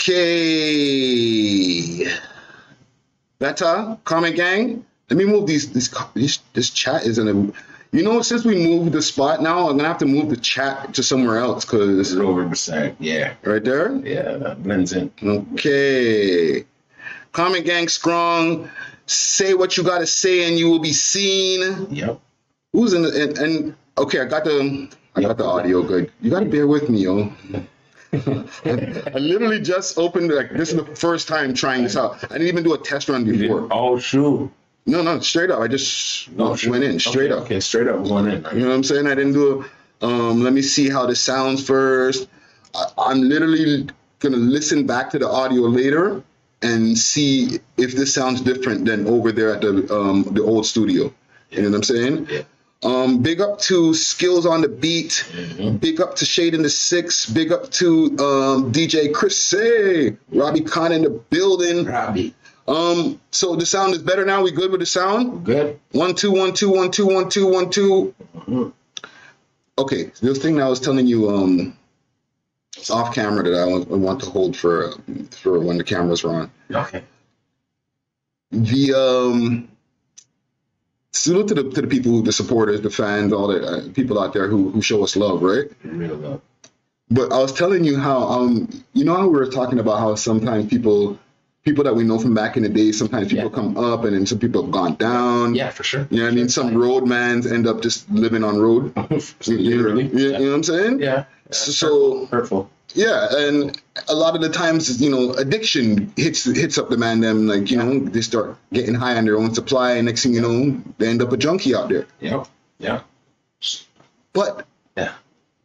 Okay. Better, comment gang. Let me move this chat isn't a, since we moved the spot now, I'm gonna have to move the chat to somewhere else because this is over percent. Yeah. Right there? Yeah, that blends in. Okay. Comment gang strong. Say what you gotta say and you will be seen. Yep. Who's in the and okay, I got the audio good. You gotta bear with me, yo. I literally just opened, like, this is the first time trying this out. I didn't even do a test run before. Oh, shoot. No, straight up. I just went in, straight up. Okay, straight up went in. You know what I'm saying? I didn't do let me see how this sounds first. I'm literally going to listen back to the audio later and see if this sounds different than over there at the old studio. You know what I'm saying? Yeah. Big up to Skills on the Beat. Mm-hmm. Big up to Shade in the Six. Big up to DJ Chris. Hey, Robbie Khan in the building. Robbie. So the sound is better now. We good with the sound? Good. 1 2 1 2 1 2 1 2 1 2. Mm-hmm. Okay, this thing that I was telling you off camera that I want to hold for when the cameras are on. Okay. The salute to the people, the supporters, the fans, all the people out there who show us love, right? Real love. But I was telling you how how we were talking about how sometimes people that we know from back in the day, sometimes people come up and then some people have gone down. Yeah, for sure. You know what I mean? Some roadmans end up just living on road. Literally. You know what I'm saying? Yeah. So hurtful. Yeah, and a lot of the times, addiction hits up the man. Them they start getting high on their own supply, and next thing you know, they end up a junkie out there. Yeah. But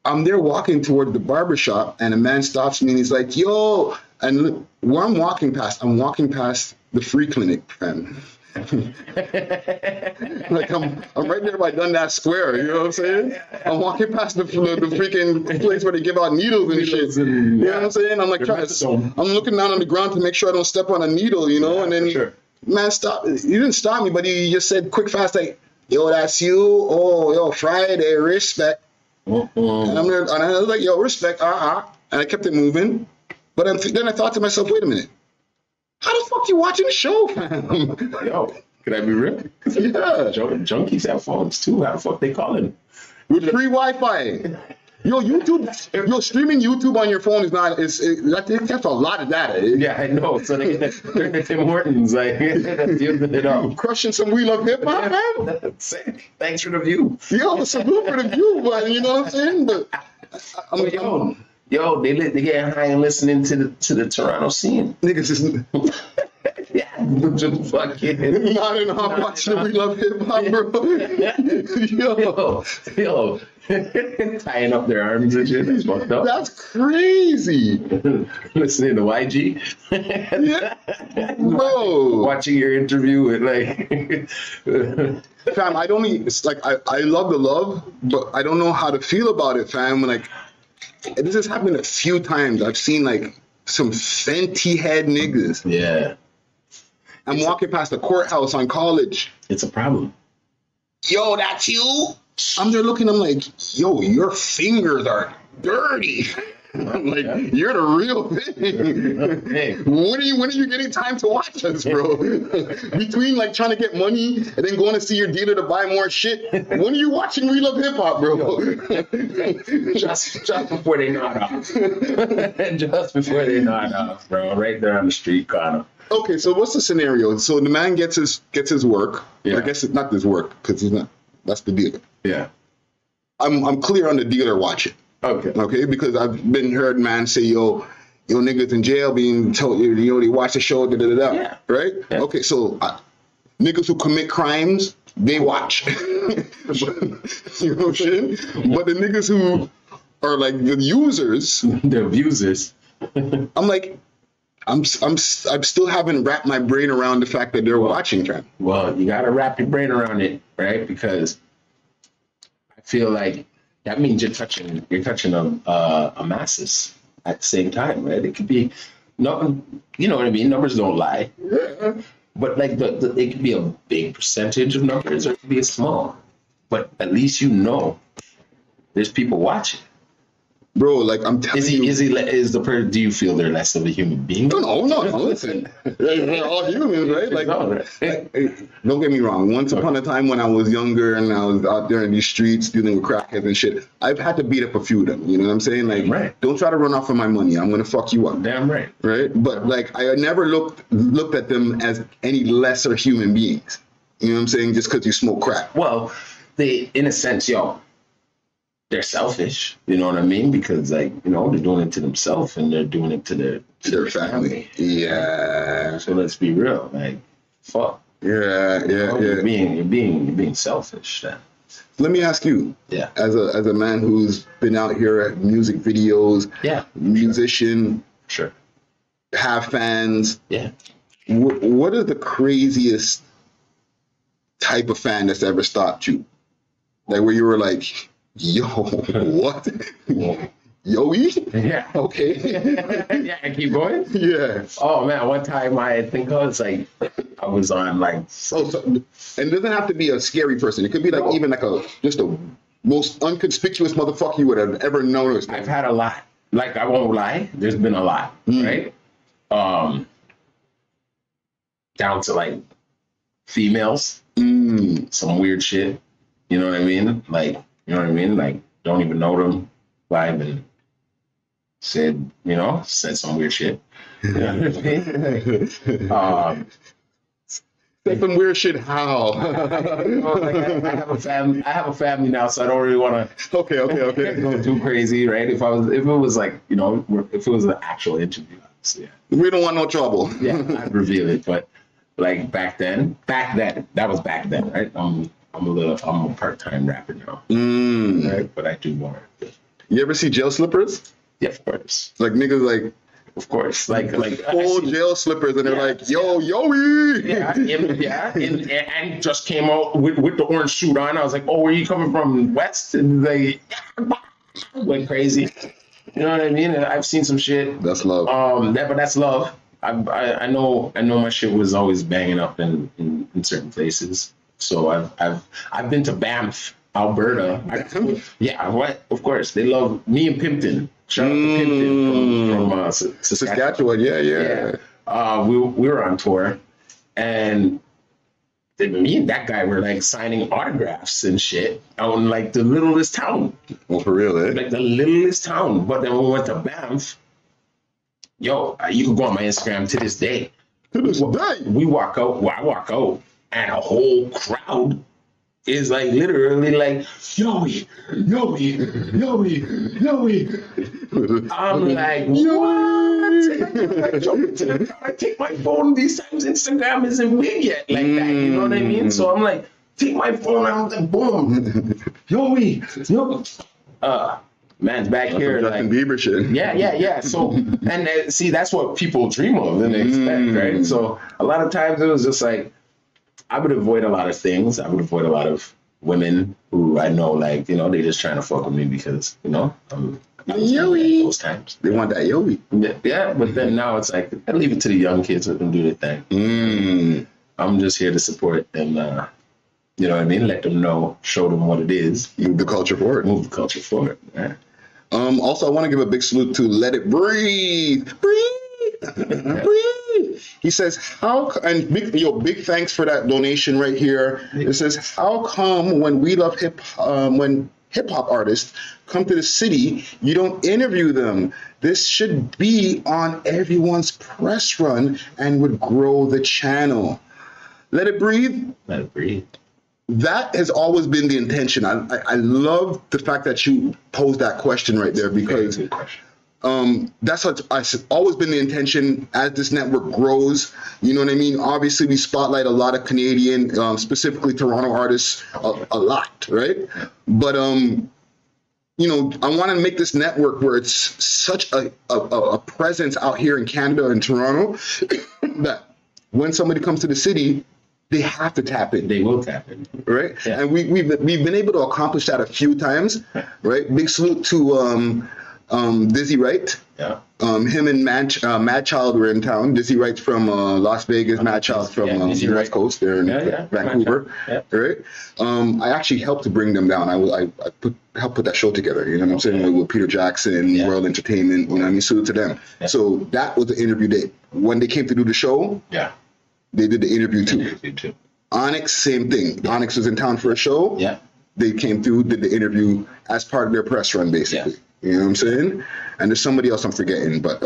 I'm there walking toward the barbershop, and a man stops me and he's like, "Yo!" And where I'm walking past the free clinic, fam. Like I'm right there by Dundas Square, you know what I'm saying? I'm walking past the freaking place where they give out needles and shit. You know what I'm saying? I'm like I'm looking down on the ground to make sure I don't step on a needle, and then man stop. He didn't stop me, but he just said quick fast like, "Yo, that's you. Oh, yo, Friday, respect." And I'm there, and I was like, "Yo, respect." And I kept it moving, but then I thought to myself, "Wait a minute. How the fuck you watching the show, fam?" Yo, could I be real? Yeah. Junkies have phones too. How the fuck they calling? With free Wi-Fi. Yo, streaming YouTube on your phone is not, that's a lot of data. Yeah, I know. So they're the Tim Hortons, like, that's using it up. Crushing some We Love Hip Hop, man. Thanks for the view. Yo, salute for the view, man. You know what I'm saying? But Yo, they get high and listening to the Toronto scene. Niggas is just fucking not enough watching the We Love Hip Hop, bro. Yo, tying up their arms and shit. That's fucked up. That's crazy. Listening to YG. Bro. Watching your interview with fam, I love the love, but I don't know how to feel about it, fam. Like, this has happened a few times. I've seen some Fenty head niggas. Yeah. I'm walking past the courthouse on College. It's a problem. Yo, that's you? I'm there looking, I'm like, yo, your fingers are dirty. I'm like, you're the real thing. Hey. When are you getting time to watch us, bro? Between trying to get money and then going to see your dealer to buy more shit, when are you watching We Love Hip Hop, bro? just before they nod off. Just before they nod off, bro. Right there on the street corner. Okay, so what's the scenario? So the man gets his work. Yeah. I guess it's not his work because he's not. That's the dealer. Yeah. I'm clear on the dealer watching. Okay, because I've been heard man say, yo niggas in jail being told, they watch the show, Yeah. Right? Yeah. Okay, so niggas who commit crimes, they watch. You know what I'm saying? But the niggas who are the users, the abusers, I'm like, I'm still haven't wrapped my brain around the fact that they're watching, fam. Well, you gotta wrap your brain around it, right? Because I feel like that means you're touching a masses at the same time, right? It could be nothing, you know what I mean? Numbers don't lie. Yeah. But it could be a big percentage of numbers or it could be a small. But at least there's people watching. Bro, like I'm telling you. Do you feel they're less of a human being? No, listen. They're all humans, right? Like, don't get me wrong. Once upon a time when I was younger and I was out there in these streets dealing with crackheads and shit, I've had to beat up a few of them. You know what I'm saying? Like, don't try to run off of my money. I'm gonna fuck you up. Damn right. Right? But like, I never looked at them as any lesser human beings. You know what I'm saying? Just because you smoke crack. Well, in a sense, they're selfish, you know what I mean? Because like, they're doing it to themselves and they're doing it to their family. Yeah. So let's be real, like, fuck. Yeah. You're being selfish then. Let me ask you, as a man who's been out here at music videos, musician, sure, have fans, what is the craziest type of fan that's ever stopped you? Like where you were like, yo, what? Yo-y? Yeah. Okay. Yeah, keep going? Yeah. Oh, man, one time I think I was on like... and it doesn't have to be a scary person. It could be like even like just a most inconspicuous motherfucker you would have ever noticed. I've had a lot. Like, I won't lie. There's been a lot, right? Down to like females. Some weird shit. You know what I mean? Like, Like, don't even know them. Vibe and said some weird shit. You know what I mean? Said some weird shit. How? I have a family now, so I don't really want to. Okay. Go too crazy, right? If it was like, if it was an actual interview, obviously. We don't want no trouble. Yeah, I'd reveal it, but like back then, that was back then, right? I'm a part-time rapper now, right? But I do more. You ever see jail slippers? Yeah, of course. Like niggas like. Of course, like full jail slippers, and they're like, yo-y. And just came out with the orange suit on. I was like, oh, where you coming from, West? And they went crazy. You know what I mean? And I've seen some shit. That's love. But that's love. I know my shit was always banging up in certain places. So I've been to Banff, Alberta. Of course. They love me and Pimpton. Shout out to Pimpton from Saskatchewan. Yeah. We were on tour, and me and that guy were like signing autographs and shit on like the littlest town. Well, for real, eh? Like the littlest town. But then when we went to Banff, you can go on my Instagram to this day. We walk out. Well, I walk out, and a whole crowd is like literally like, yo-y. I'm like, what? I take my phone these times. Instagram isn't big yet like that. You know what I mean? So I'm like, take my phone out and boom, yo-y. Man's back here. Justin Bieber shit. Yeah. So, and see, that's what people dream of and they expect, right? So a lot of times it was just like, I would avoid a lot of things. I would avoid a lot of women who I know, like, they just trying to fuck with me because, I'm yo-y. Those times. They want that yo-y. Yeah, but then now it's like, I leave it to the young kids who can do their thing. I'm just here to support and, you know what I mean? Let them know, show them what it is. Move the culture forward. Yeah. Also, I want to give a big salute to Let It Breathe. Breathe. He says, big thanks for that donation right here. It says, how come when we love when hip hop artists come to the city, you don't interview them? This should be on everyone's press run and would grow the channel. Let it breathe. Let it breathe. That has always been the intention. I love the fact that you posed that question right there because that's what's always been the intention as this network grows. You know what I mean? Obviously, we spotlight a lot of Canadian, specifically Toronto artists, a lot, right? But I want to make this network where it's such a presence out here in Canada and Toronto that when somebody comes to the city, they have to tap in. They will tap in, right? Yeah. And we've been able to accomplish that a few times, right? Big salute to Dizzy Wright, Yeah. Him and Mad Child were in town. Dizzy Wright's from Las Vegas. Mad Child's from the West Coast. They're in Vancouver. Yeah. Right. I actually helped to bring them down. I helped put that show together. You know what I'm saying? With Peter Jackson, World Entertainment. You know what I mean? Salute to them. Yeah. So that was the interview date. When they came to do the show, they did the interview too. Onyx, same thing. Yeah. Onyx was in town for a show. Yeah. They came through, did the interview as part of their press run, basically. Yeah. You know what I'm saying? And there's somebody else I'm forgetting, but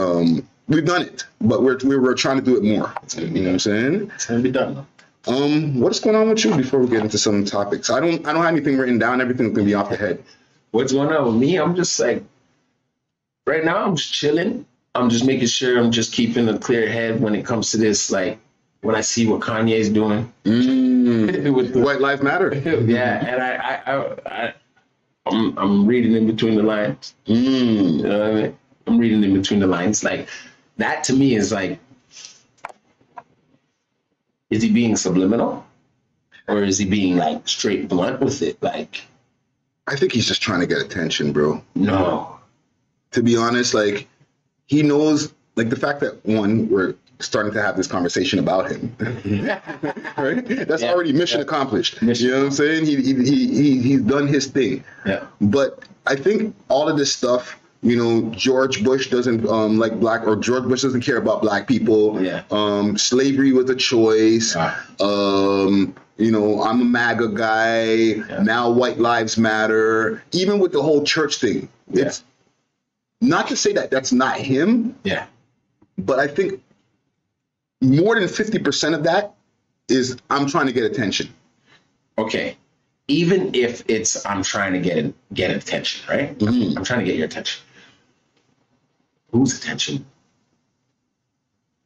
we've done it. But we're trying to do it more. You know what I'm saying? It's gonna be done. What's going on with you before we get into some topics? I don't have anything written down. Everything's gonna be off the head. What's going on with me? I'm just like, right now I'm just chilling. I'm just making sure I'm just keeping a clear head when it comes to this. Like when I see what Kanye's doing with White Lives Matter. And I'm reading in between the lines. You know what I mean? I'm reading in between the lines. Like that to me is like, is he being subliminal, or is he being like straight blunt with it? Like, I think he's just trying to get attention, bro. No. To be honest, like he knows, like the fact that we're starting to have this conversation about him, right? That's already mission accomplished. You know what I'm saying? He's done his thing. Yeah. But I think all of this stuff, you know, George Bush doesn't like black, or George Bush doesn't care about black people. Yeah. Slavery was a choice. You know, I'm a MAGA guy. Yeah. Now White Lives Matter. Even with the whole church thing, it's not to say that that's not him. Yeah. But I think more than 50% of that is I'm trying to get attention. Okay. Even if it's I'm trying to get attention, right? Mm-hmm. I'm trying to get your attention. Whose attention?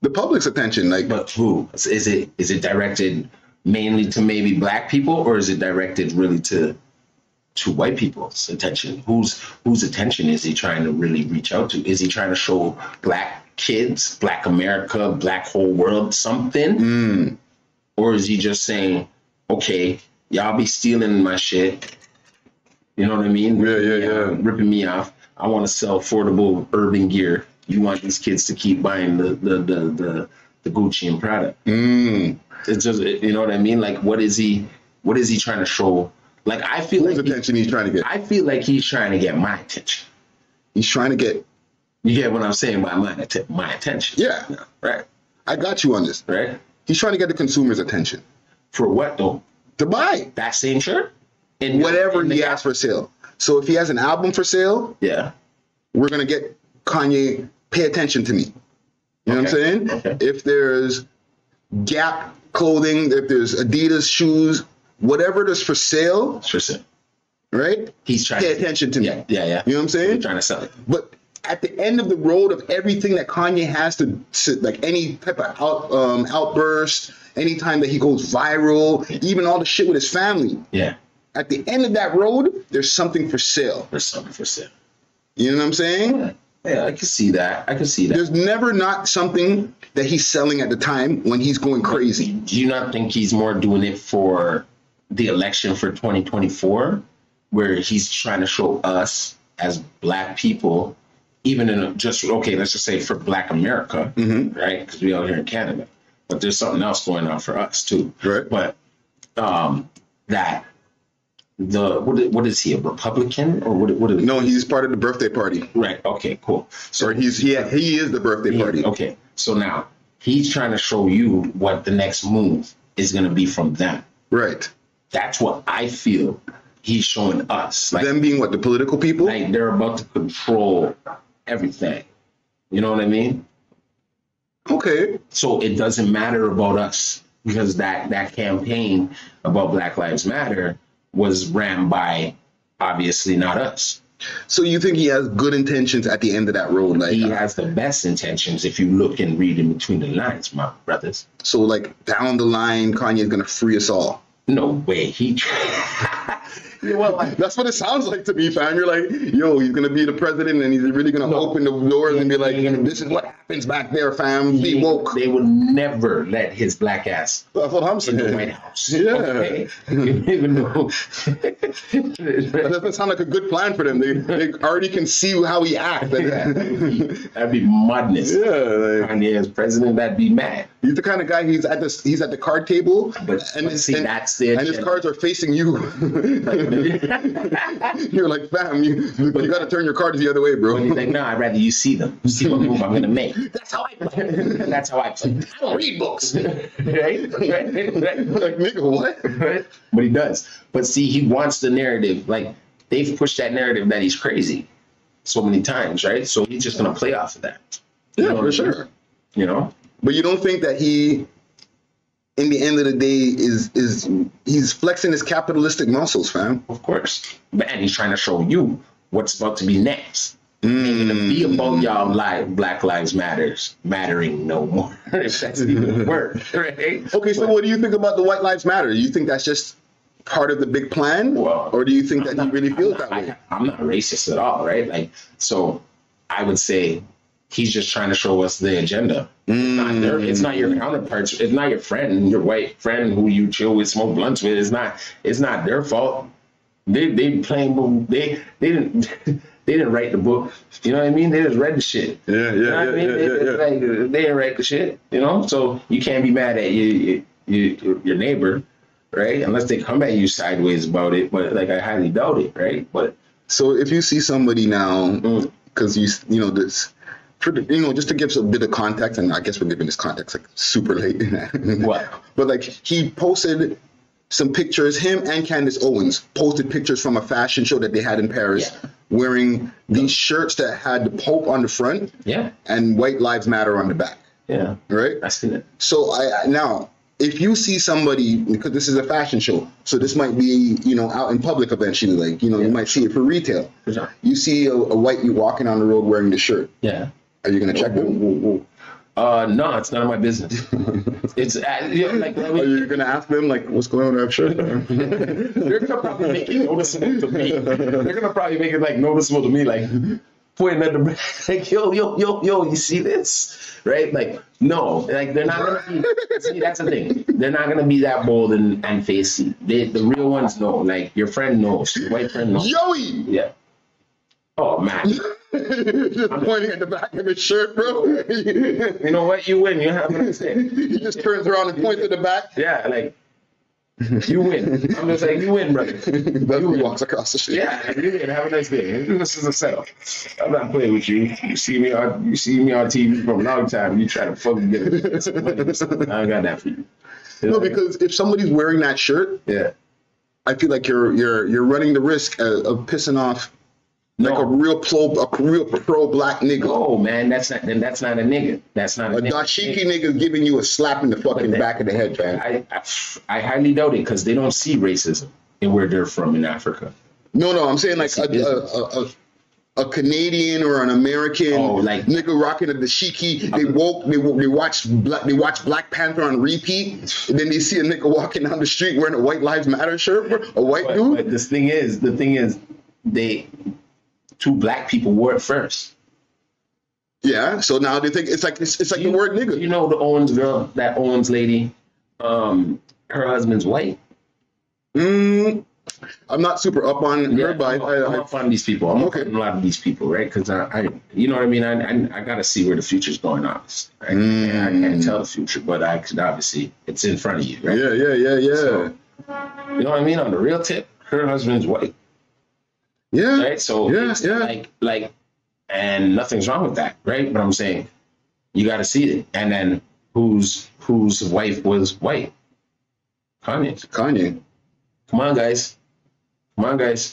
The public's attention. Like, but who? Is it directed mainly to maybe black people, or is it directed really to white people's attention? Whose attention is he trying to really reach out to? Is he trying to show black kids, black America, black whole world something? Or is he just saying, okay, y'all be stealing my shit, you know what I mean? Yeah. Ripping me off. I want to sell affordable urban gear. You want these kids to keep buying the Gucci and Prada. It's just, you know what I mean? Like, what is he trying to show? Like, I feel whose attention he's trying to get. I feel like he's trying to get my attention. He's trying to get. You get what I'm saying by my attention? Yeah. Right. I got you on this. Right. He's trying to get the consumer's attention. For what though? To buy that same shirt and whatever he has for sale. So if he has an album for sale, we're gonna get Kanye. Pay attention to me. You know what I'm saying? Okay. If there's Gap clothing, if there's Adidas shoes, whatever it is for sale, it's for sale. Right? He's trying to pay attention to me. Yeah. You know what I'm saying? He's trying to sell it. But at the end of the road of everything that Kanye has to, like any type of outburst, anytime that he goes viral, even all the shit with his family. Yeah. At the end of that road, there's something for sale. There's something for sale. You know what I'm saying? Yeah, I can see that. There's never not something that he's selling at the time when he's going crazy. Do you not think he's more doing it for the election for 2024, where he's trying to show us as black people, even in let's just say for Black America, right? Because we out here in Canada, but there's something else going on for us too. Right. But that what is he, a Republican or what? No, he's part of the birthday party. Right. Okay. Cool. So he is the birthday party. Okay. So now he's trying to show you what the next move is going to be from them. Right. That's what I feel he's showing us. Like them being what, the political people? Like they're about to control everything. You know what I mean? Okay. So it doesn't matter about us because that campaign about Black Lives Matter was ran by obviously not us. So you think he has good intentions at the end of that road? Like he has the best intentions if you look and read in between the lines, my brothers. So like down the line, Kanye is gonna free us all. No way. Well, that's what it sounds like to me, fam. You're like, yo, he's gonna be the president, and he's really gonna open the doors and be like, this is what happens back there, fam. Be woke. They would never let his black ass That's what I'm saying. in the White House. Yeah. Okay? Even though That doesn't sound like a good plan for them. They already can see how he acts. that'd be madness. Yeah, like, Kanye as president, that'd be mad. he's the kind of guy. He's at the card table, But his cards are facing you. You're like, fam, you got to turn your cards the other way, bro. He's like, no, I'd rather you see them. See what move I'm gonna make. That's how I play. That's how I play. I don't read books. Right? Like, nigga, what? Right? But he does. But see, he wants the narrative. Like, they've pushed that narrative that he's crazy so many times, right? So he's just gonna play off of that. Yeah, You know for what I sure. mean? You know? But you don't think that he, in the end of the day, he's flexing his capitalistic muscles, fam? Of course. And he's trying to show you what's about to be next. Ain't gonna be about y'all Black Lives mattering no more. If that's even a word, right? Okay, so what do you think about the White Lives Matter? You think that's just part of the big plan? Well, or do you think that he really feels that way? I'm not racist at all, right? Like, so I would say he's just trying to show us the agenda. It's not your counterparts. It's not your friend, your white friend who you chill with, smoke blunts with. It's not their fault. They playing. They didn't write the book. You know what I mean? They just read the shit. Yeah. Like, they didn't write the shit. You know, so you can't be mad at your neighbor, right? Unless they come at you sideways about it. But like, I highly doubt it, right? But so if you see somebody now, because you know this. Just to give a bit of context, and I guess we're giving this context like super late. What? But like, he posted some pictures. Him and Candace Owens posted pictures from a fashion show that they had in Paris, wearing these shirts that had the Pope on the front, and White Lives Matter on the back. Yeah. Right. I seen it. So now, if you see somebody, because this is a fashion show, so this might be, out in public eventually, like, you might see it for retail. For sure. You see a white you walking on the road wearing the shirt. Yeah. Are you gonna check them? No, it's none of my business. It's like. Are you gonna ask them like, what's going on with that shirt? They're gonna probably make it noticeable to me. They're gonna probably make it like noticeable to me, like pointing at the like, yo, you see this, right? Like, no, like they're not gonna be. See, that's the thing. They're not gonna be that bold and facey. The real ones know. Like your friend knows, your white friend knows. Joey. Yeah. Oh man. Just pointing at the back of his shirt, bro. You know what? You win. You have what I'm saying. He just turns around and points at the back. Yeah, like you win. I'm just like, you win, brother. He walks across the street. Yeah, you win. Have a nice day. This is a setup. I'm not playing with you. You see me on TV for a long time. You try to fucking get it. I got that for you. No, because if somebody's wearing that shirt, I feel like you're running the risk of pissing off. Like a real pro black nigga. Oh man, that's not a nigga. That's not a nigga. dashiki nigga giving you a slap in the fucking back of the head, man. I highly doubt it because they don't see racism in where they're from in Africa. No, I'm saying like a Canadian or an American nigga rocking a dashiki. They watch Black Panther on repeat, and then they see a nigga walking down the street wearing a White Lives Matter shirt, a white dude. But the thing is, two black people wore it first. Yeah, so now they think it's like the word nigga. You know the Owens girl, that Owens lady, her husband's white. I'm not super up on her, but I'm up on these people. I'm up on a lot of these people, right? Because I you know what I mean. I gotta see where the future's going on. Right? I can't tell the future, but I can obviously it's in front of you, right? Yeah. So, you know what I mean? On the real tip, her husband's white. Yeah. Right. So it's like, and nothing's wrong with that, right? But I'm saying you got to see it. And then whose wife was white? Kanye. Come on, guys.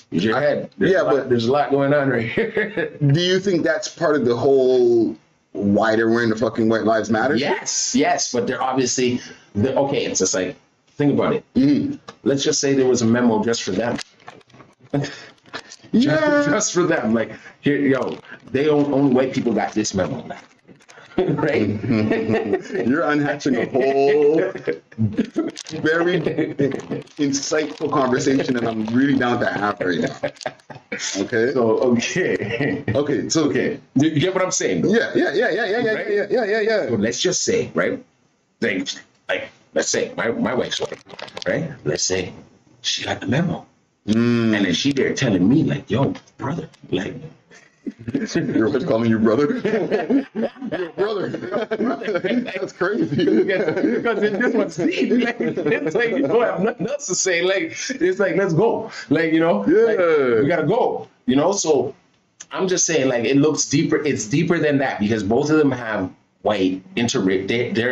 Use your head. There's a lot going on right here. Do you think that's part of the whole why they're wearing the fucking White Lives Matter? Yes. But they're obviously okay. It's just like think about it. Let's just say there was a memo just for them. Just for them, like here, only white people got this memo. right? You're unhatching a whole very insightful conversation, and I'm really down to have right now. Okay. So okay. So You get what I'm saying? Though? Yeah. So let's just say, right? Like let's say my wife's wife, right? Let's say she got the memo, and then she there telling me like, "Yo, brother, like." Your wife's calling you brother? Your brother. That's crazy. Because in this one's it's like you don't have nothing else to say. Like it's like let's go. Like like, we gotta go. So I'm just saying like it looks deeper. It's deeper than that because both of them have white they're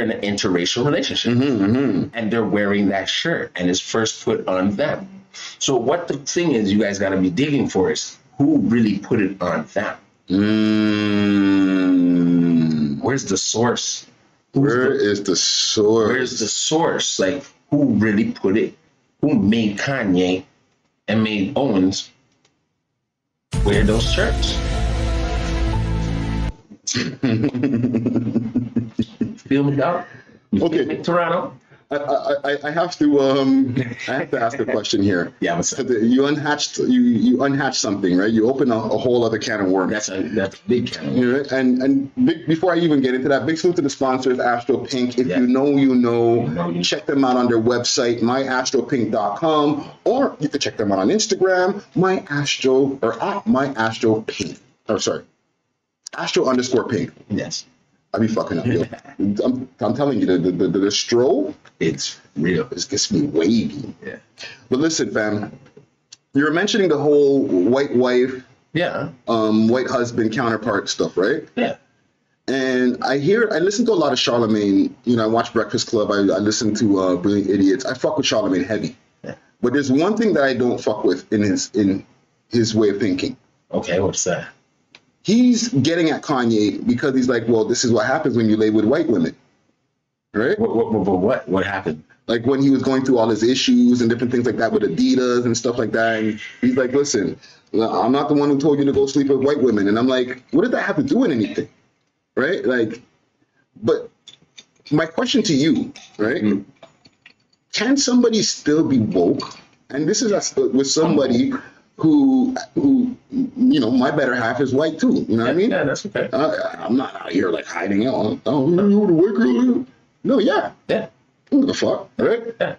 in an interracial relationship, and they're wearing that shirt, and it's first put on them. So what the thing is, you guys got to be digging for is who really put it on them. Where's the source? Where's the source? Like who really put it? Who made Kanye and made Owens wear those shirts? Feel me, dog? Okay, Toronto. I have to ask a question here. Yeah, what's up? You unhatched something, right? You opened a whole other can of worms. That's a big can of worms. And before I even get into that, big salute to the sponsors, Astro Pink. If you know, you know. Check them out on their website, myastropink.com, or you can check them out on Instagram, Astro_Pink. Yes. I be fucking up, yo. I'm telling you, the stroll, it's real. It gets me wavy. Yeah. But listen, fam, you were mentioning the whole white wife, white husband counterpart stuff, right? Yeah. And I listen to a lot of Charlemagne. I watch Breakfast Club. I listen to Brilliant Idiots. I fuck with Charlemagne heavy. Yeah. But there's one thing that I don't fuck with in his way of thinking. Okay, what's that? He's getting at Kanye because he's like, well, this is what happens when you lay with white women, right? What happened? Like when he was going through all his issues and different things like that with Adidas and stuff like that, and he's like, listen, I'm not the one who told you to go sleep with white women. And I'm like, what did that have to do with anything, right? Like, but my question to you, right? Mm-hmm. Can somebody still be woke? And this is with somebody who my better half is white too. You know what I mean? Yeah, that's okay. I'm not out here like hiding out. Oh, you know who the white girl is? No, yeah. Who the fuck, right? Yeah.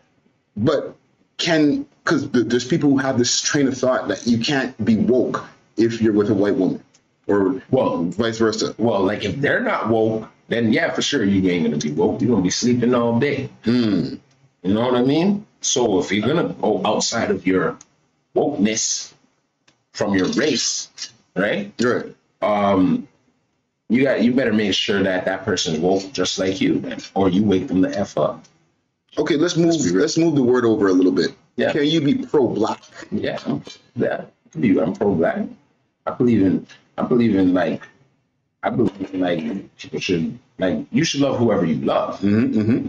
But because there's people who have this train of thought that you can't be woke if you're with a white woman, or vice versa. Well, like if they're not woke, then yeah, for sure you ain't gonna be woke. You're gonna be sleeping all day. You know what I mean? So if you're gonna go outside of your wokeness from your race, right? Right. You better make sure that person's woke just like you, man, or you wake them the F up. Okay, let's move the word over a little bit. Yeah. Can you be pro-black? Yeah. I'm pro-black. I believe in people should you should love whoever you love. Mm-hmm.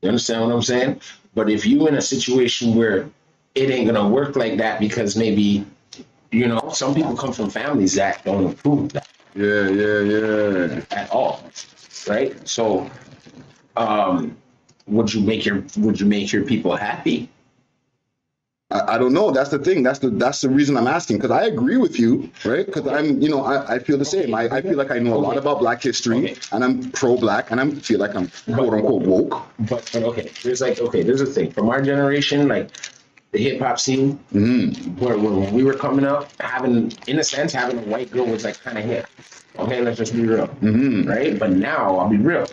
You understand what I'm saying? But if you in a situation where it ain't gonna work like that because maybe, some people come from families that don't approve that. Yeah. At all, right? So, would you make your people happy? I don't know. That's the thing. That's the reason I'm asking, because I agree with you, right? Because I feel the same. I feel like I know a lot about Black history, and I'm pro-Black, and I feel like I'm quote unquote woke. But okay, there's a thing from our generation, like the hip hop scene, where when we were coming up, having a white girl was like kind of hip. Okay, let's just be real, right? But now I'll be real.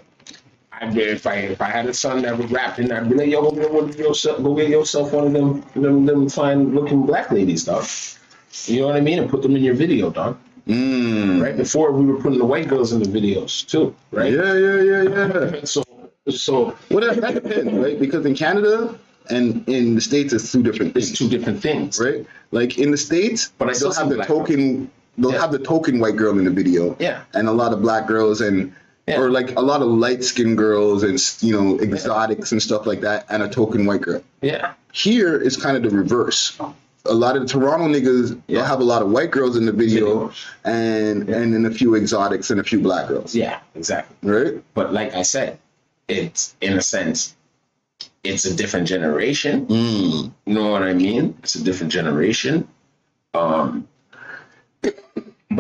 If I had a son that was rapping, I'd be like, yo, go get yourself one of them fine looking black ladies, dog. You know what I mean? And put them in your video, dog. Right before we were putting the white girls in the videos too, right? Yeah. So well, that depends, right? Because in Canada and in the States, it's two different things. It's two different things, right? Like in the States, but they'll have the token. They'll have the token white girl in the video, and a lot of black girls or like a lot of light-skinned girls and exotics and stuff like that, and a token white girl. Yeah. Here is kind of the reverse. a lot of the Toronto niggas, they'll have a lot of white girls in the video, and then a few exotics and a few black girls. Yeah, exactly. Right? But like I said, it's, in a sense, it's a different generation. You know what I mean? It's a different generation. But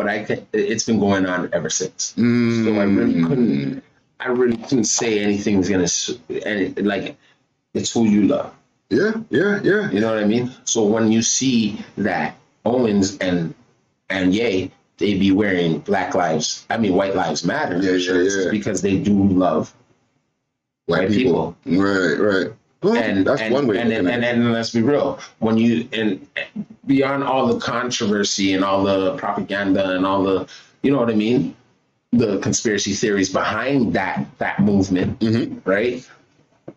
I think it's been going on ever since. So I really couldn't say anything's gonna, and like, it's who you love. Yeah. You know what I mean? So when you see that Owens and Ye, they be wearing White Lives Matter shirts because they do love white people. Right. Well, that's one way. And then let's be real. When you, and beyond all the controversy and all the propaganda and all the, you know what I mean, the conspiracy theories behind that movement, right?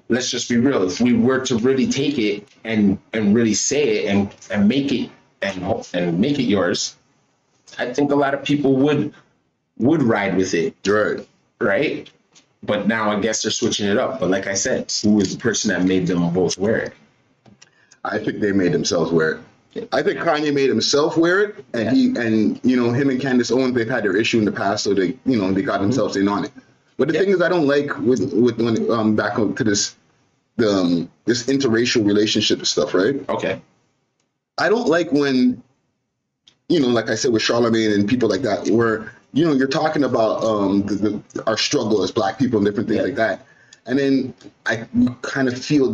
Let's just be real. If we were to really take it and really say it and make it and make it yours, I think a lot of people would ride with it. Right. But now I guess they're switching it up. But like I said, who is the person that made them both wear it? I think they made themselves wear it. I think Kanye made himself wear it, and him and Candace Owens, they've had their issue in the past, so they got themselves in on it. But the thing is, I don't like with when back to this this interracial relationship stuff, right? Okay. I don't like when, like I said with Charlamagne and people like that, where you're talking about our struggle as Black people and different things like that, and then I kind of feel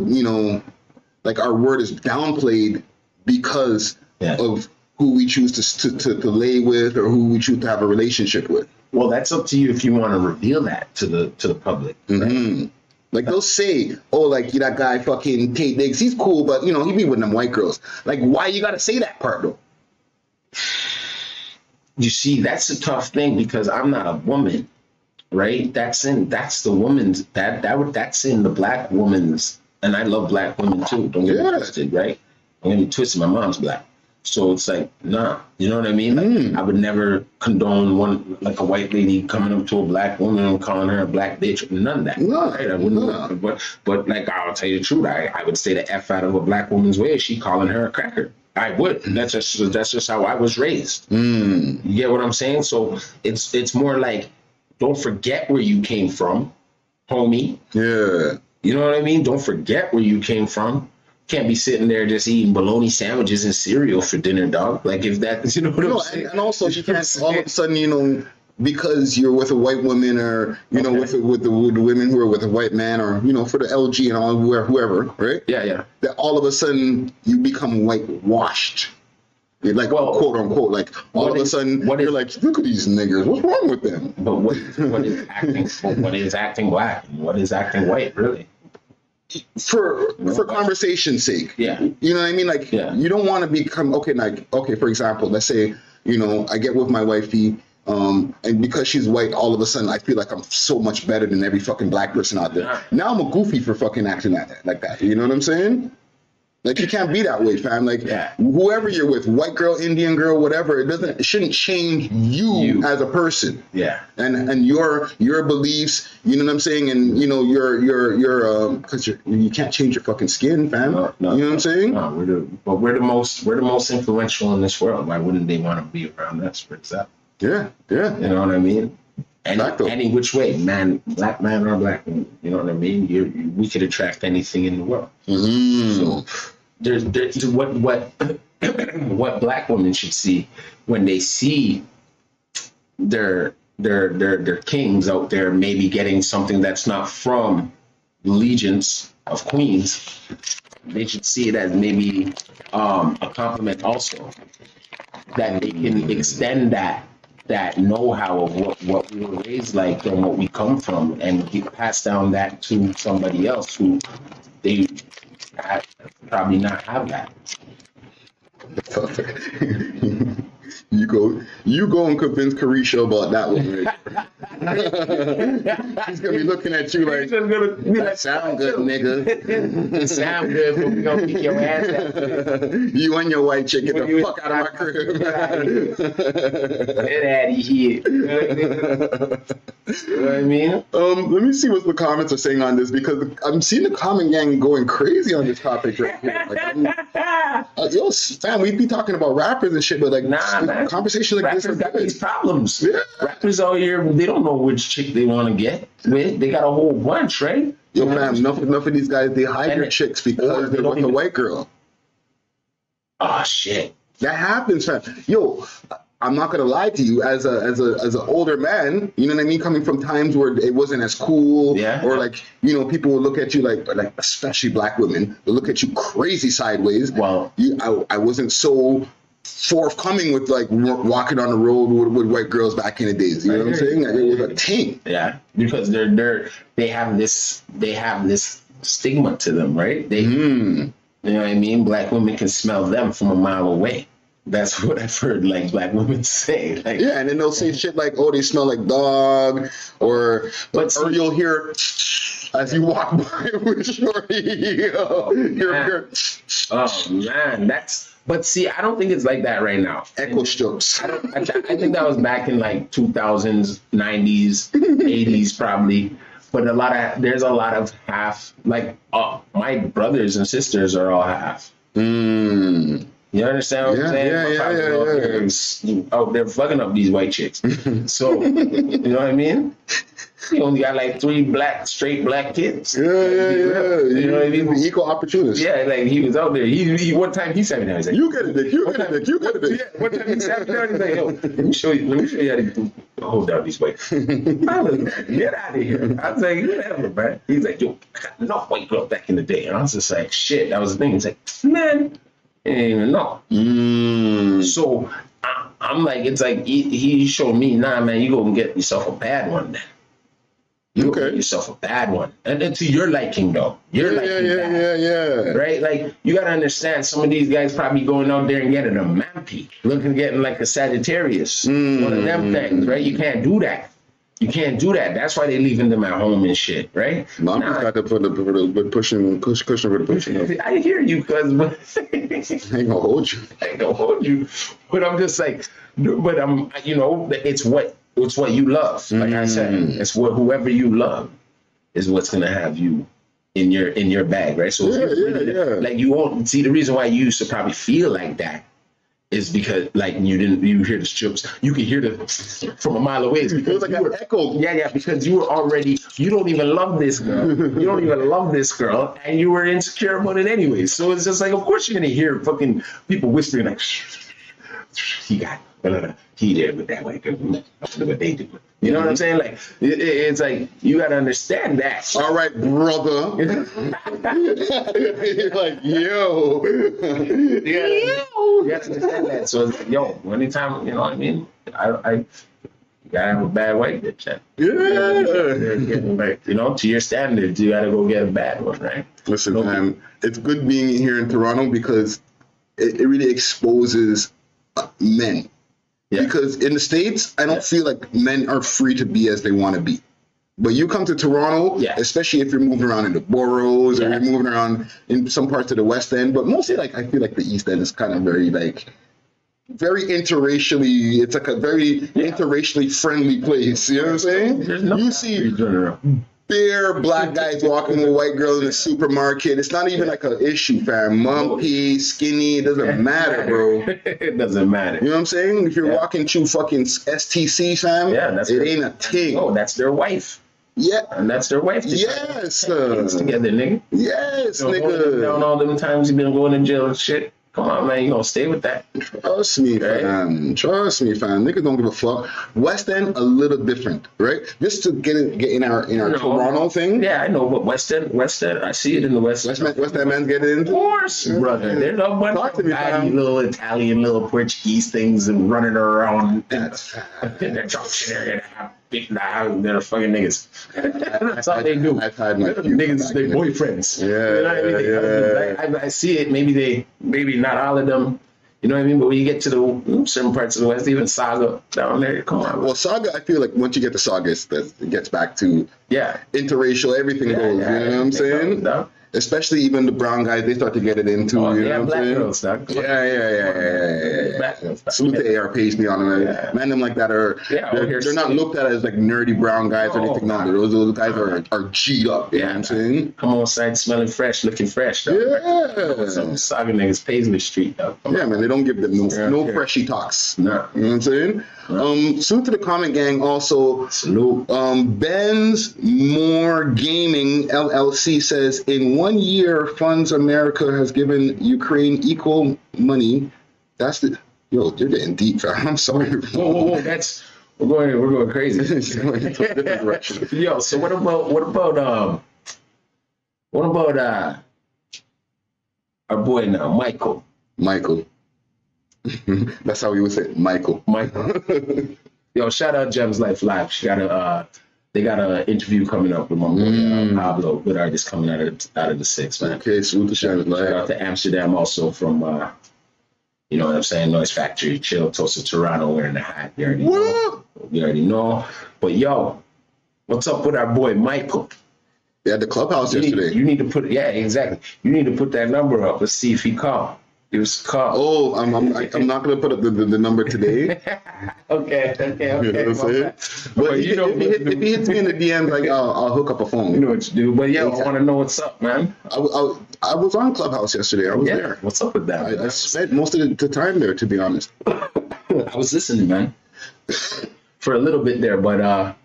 like our word is downplayed because of who we choose to lay with or who we choose to have a relationship with. Well, that's up to you if you want to reveal that to the public. Right? Like they'll say, oh, like that guy fucking Tate Diggs, he's cool, but he be with them white girls. Like, why you gotta say that part though? You see, that's a tough thing because I'm not a woman, right? That's in the Black woman's, and I love Black women too. Don't get me twisted, right? Don't get me twisted. My mom's Black. So it's like, nah, you know what I mean? Like, I would never condone a white lady coming up to a Black woman and calling her a Black bitch. None of that. No, right? I wouldn't. But like, I'll tell you the truth. I would stay the F out of a Black woman's way. She calling her a cracker. I would. That's just how I was raised. You get what I'm saying? So it's more like, don't forget where you came from, homie. Yeah. You know what I mean? Don't forget where you came from. Can't be sitting there just eating bologna sandwiches and cereal for dinner, dog. Like if that, you know what I'm saying? And also you can't all of a sudden, because you're with a white woman or, with the women who are with a white man or, for the LG and all whoever, right? Yeah. That all of a sudden you become whitewashed. Like, quote unquote, like all of a sudden you're like, look at these niggers, what's wrong with them? But what is acting Black? What is acting white, really? For conversation's sake. Yeah. You know what I mean? Like, you don't want to become, for example, let's say, I get with my wifey, and because she's white, all of a sudden I feel like I'm so much better than every fucking Black person out there. Now I'm a goofy for fucking acting like that. You know what I'm saying? Like, you can't be that way, fam. Like, whoever you're with, white girl, Indian girl, whatever, it shouldn't change you as a person. Yeah. And your beliefs, you know what I'm saying? And, your because you can't change your fucking skin, fam. No, you know what I'm saying? No, we're the most influential in this world. Why wouldn't they want to be around us, for example? Yeah. You know what I mean? Any which way, man, Black man or Black woman, you know what I mean? We could attract anything in the world. So there's what Black women should see when they see their kings out there maybe getting something that's not from the legions of queens. They should see it as maybe a compliment also, that they can extend that know-how of what we were raised like and what we come from, and pass down that to somebody else who they probably not have that. You go and convince Carisha about that one. Right? He's gonna be looking at you like, that sound good, nigga. Sound good, but we gonna kick your ass out. You and your white chick, get the fuck out of my crib. Get out of here. You know what I mean? Let me see what the comments are saying on this, because I'm seeing the comment gang going crazy on this topic right here. Like, yo, fam, we'd be talking about rappers and shit, but like, man. conversations like Rappers this are got good. these problems. Yeah. Rappers out here, they don't know which chick they want to get with. They got a whole bunch, right? Yo, fam, enough of these guys, they hide And their chicks because they're with a white girl. Oh shit. That happens, fam. Yo, I'm not gonna lie to you. As an older man, you know what I mean, coming from times where it wasn't as cool, or like, you know, people would look at you like especially black women, they look at you crazy sideways. Well, I wasn't so forthcoming with like walking on the road with white girls back in the days. You know what I'm saying? Like, it was a thing. Yeah, because they have this stigma to them, right? They, you know what I mean? Black women can smell them from a mile away. That's what I've heard, like, black women say. Like, yeah, and then they'll say shit like, "Oh, they smell like dog," or you'll hear as you walk by with shorty. Oh man, But see, I don't think it's like that right now. Echo strokes. I think that was back in like 2000s, 90s, 80s probably. But there's a lot of half. Like my brothers and sisters are all half. You understand what I'm saying? Yeah. Oh, they're fucking up these white chicks. So, you know what I mean? He only got like 3 straight black kids. Yeah. You know what I mean? Equal opportunities. Yeah, like he was out there. He one time he sat me down. He's like, "You get a dick. You get a dick. You get a dick." Yeah, one time he sat me down. He's like, "Yo, let me show you how to hold down these white." I was like, "Get out of here!" I was like, "Whatever, man." He's like, "Yo, I got enough white girl back in the day," and I was just like, "Shit, that was the thing." He's like, "Man, I didn't even know." So I'm like, it's like he showed me, "Nah, man, you go and get yourself a bad one then." You get yourself a bad one, and then to your liking though. Yeah. Right? Like you gotta understand, some of these guys probably going out there and getting a Mampy, getting like a Sagittarius, one of them things, right? You can't do that. That's why they leaving them at home and shit, right? Mom got to put the pushing for the pushing. I hear you, cuz I ain't gonna hold you. But I'm just like, you know, it's what you love. Like I said, it's what whoever you love is what's gonna have you in your bag, right? So like you won't see the reason why you used to probably feel like that is because like you hear the strips, you could hear the from a mile away. It was like an echo. Yeah, because you don't even love this girl, and you were insecure about it anyway. So it's just like, of course you're gonna hear fucking people whispering like, he did with that white girl. That's what they do. You know what I'm saying? Like it's like you gotta understand that. All right, brother. You're like, yo. You gotta understand that. So it's like, yo, anytime, you know what I mean? I gotta have a bad white bitch then. Yeah. You know, to your standards, you gotta go get a bad one, right? Listen, man, it's good being here in Toronto because it really exposes men. Yeah. Because in the States, I don't feel like men are free to be as they want to be. But you come to Toronto, especially if you're moving around in the boroughs or you're moving around in some parts of the West End, but mostly like I feel like the East End is kind of very interracially, it's like a very interracially friendly place. You know what I'm saying? You see bare black guys walking with white girls in the supermarket. It's not even like an issue, fam. Mumpy, skinny, it doesn't matter, bro. It doesn't matter. You know what I'm saying? If you're walking through fucking STC, fam, it ain't a thing. Oh, that's their wife. Yeah. And that's their wife. Yes. Kids together, nigga. Yes, nigga. Down all them times you've been going to jail and shit. Come on, man, you gonna stay with that? Trust me, fam. Trust me, fam. Niggas don't give a fuck. West End, a little different, right? Just to get in our Toronto thing. Yeah, I know, but West End, I see it in the West End. West End man's getting in. Of course, brother. There's a bunch of little Italian, little Portuguese things and running around in the junction area. They're fucking niggas. That's all they do. I've had my niggas, they boyfriends. Yeah, you know what I mean? I see it. Maybe not all of them You know what I mean? But when you get to the certain parts of the West, even Saga down there, come on. Well, Saga, I feel like once you get to Saga, it gets back to interracial, everything goes. You know what I'm saying? Especially even the brown guys, they start to get it into. You know what I'm saying? Girls, Yeah. Salute to AR Paisley on them. Man, them like that are they're not looked at as like nerdy brown guys or anything. No, those guys are G'd up. You know what I'm saying? Come on side, smelling fresh, looking fresh. Though. Yeah. Some Saga niggas, Paisley Street. Though. Man, they don't give them no freshy talks. No. You know what I'm saying? Salute to the comment gang also. Salute. Ben's More Gaming LLC says, in 1 year, Funds America has given Ukraine equal money. That's the you're getting deep, fam. I'm sorry. Whoa, that's we're going crazy. Yo, so what about our boy now, Michael? That's how we would say Michael. Yo, shout out Gems Life Live. They got an interview coming up with my boy Pablo, good artist coming out of the six, man. Okay, salute to Gems Life. Shout out to Amsterdam also from you know what I'm saying, Noise Factory, Chill, Toast of Toronto, wearing the hat. You already know. But yo, what's up with our boy Michael? They had the clubhouse yesterday. You need to put exactly. You need to put that number up. Let's see if he called. He was called. Oh, I'm not gonna put up the number today. Okay. You know what I'm saying? But if he hits me in the DM, like I'll hook up a phone. You know what you do. But yeah, I want to know what's up, man. I was on Clubhouse yesterday. I was there. What's up with that? I spent most of the time there, to be honest. I was listening, man, for a little bit there, but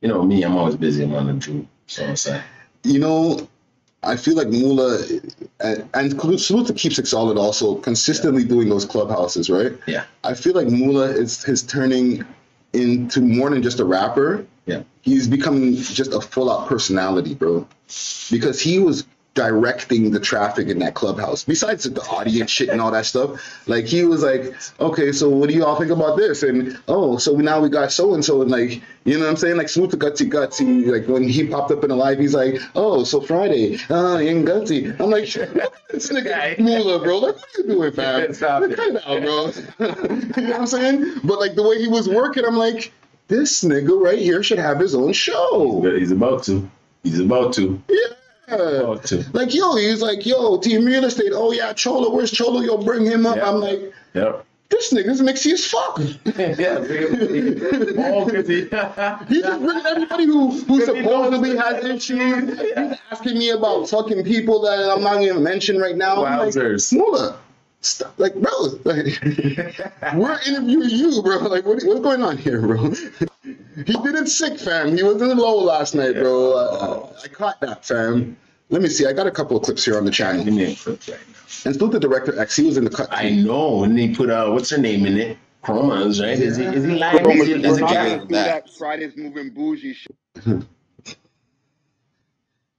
you know me, I'm always busy. I'm on the tube, so I'm saying. You know, I feel like Moula and salute to Keep Six Solid also consistently doing those clubhouses, right? Yeah. I feel like Moula is turning into more than just a rapper. Yeah. He's becoming just a full out personality, bro. Because he was directing the traffic in that clubhouse. Besides the audience shit and all that stuff, like he was like, okay, so what do you all think about this? And so now we got so and so, and like, you know what I'm saying? Like salute to Gutsy. Like when he popped up in the live, he's like, so Friday, in Gutsy. I'm like, this nigga Moula, bro. Like, what are you doing, fam? Cut it out, bro. You know what I'm saying? But like the way he was working, I'm like, this nigga right here should have his own show. He's about to. Yeah. Like, he's like, Team Real Estate. Oh, yeah, Cholo. Where's Cholo? Yo, bring him up. I'm like, this nigga's mixy as fuck. He's just bringing everybody who supposedly has issues. He's asking me about fucking people that I'm not going to mention right now. Wowzers. Like, Moula, stop. Like, bro, like, we're interviewing you, bro. Like, what's going on here, bro? He did it sick, fam. He was in the low last night, bro. I caught that, fam. Let me see. I got a couple of clips here on the channel. Give me a clip right now. And still the Director X, he was in the cut. I know. And they put what's her name in it? Chromazz, right? Is he lying? Is not gonna do that Friday's moving bougie shit.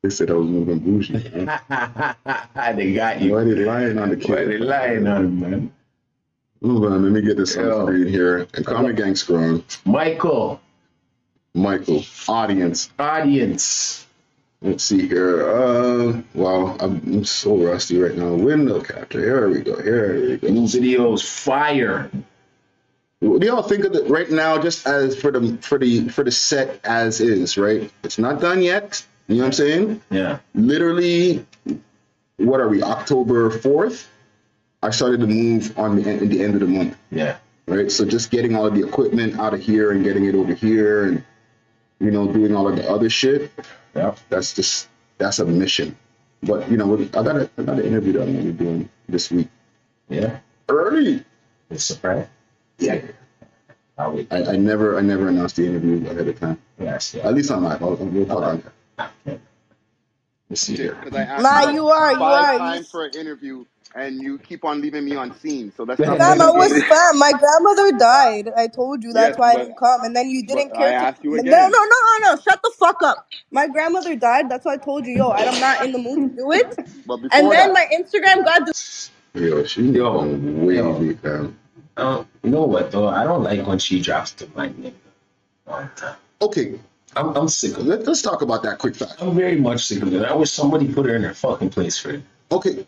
They said I was moving bougie. They got you. Why they lying on the kid? Why they lying on him, man? Hold on, let me get this on screen here. And comment gang scrolling. Michael, audience. Let's see here. Wow, I'm so rusty right now. Window capture. Here we go. New videos, fire. What do y'all think of it right now? Just as for the set as is, right? It's not done yet. You know what I'm saying? Yeah. Literally, what are we? October 4th. I started to move at the end of the month. Yeah. Right. So just getting all of the equipment out of here and getting it over here, and doing all of the other shit. Yeah. That's a mission. But I got an interview that I'm gonna be doing this week. Yeah. Early. It's a surprise. Yeah. I never announced the interview ahead of time. Yes. Yeah. At least on live. We'll talk on that. Let's see here. You are. Times for an interview, and you keep on leaving me on scene. So that's not. Fam, I was fam. My grandmother died. I told you that's why I didn't come, and then you didn't care. I asked you again. No. Shut the fuck up. My grandmother died. That's why I told you, I'm not in the mood to do it. And then my Instagram got. She way fam. You know what though? I don't like when she drops the mic nigga all the time. Okay. I'm sick of it. Let's talk about that quick fact. I'm very much sick of it. I wish somebody put her in her fucking place for it. Okay.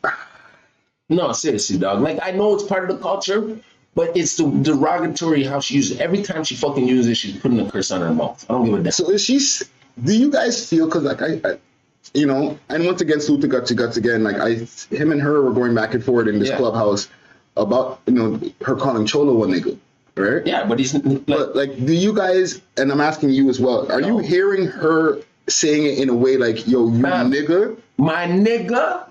No, seriously, dog. Like, I know it's part of the culture, but it's the derogatory how she uses it. Every time she fucking uses it, she's putting a curse on her mouth. I don't give a damn. So is she? Do you guys feel? Because like I, you know, and once again, salute to Guts again. Like him and her were going back and forth in this clubhouse about, you know, her calling Cholo a nigga, right? Yeah, but he's like, but like, do you guys? And I'm asking you as well. Are you hearing her saying it in a way like, yo, you nigga, my nigga.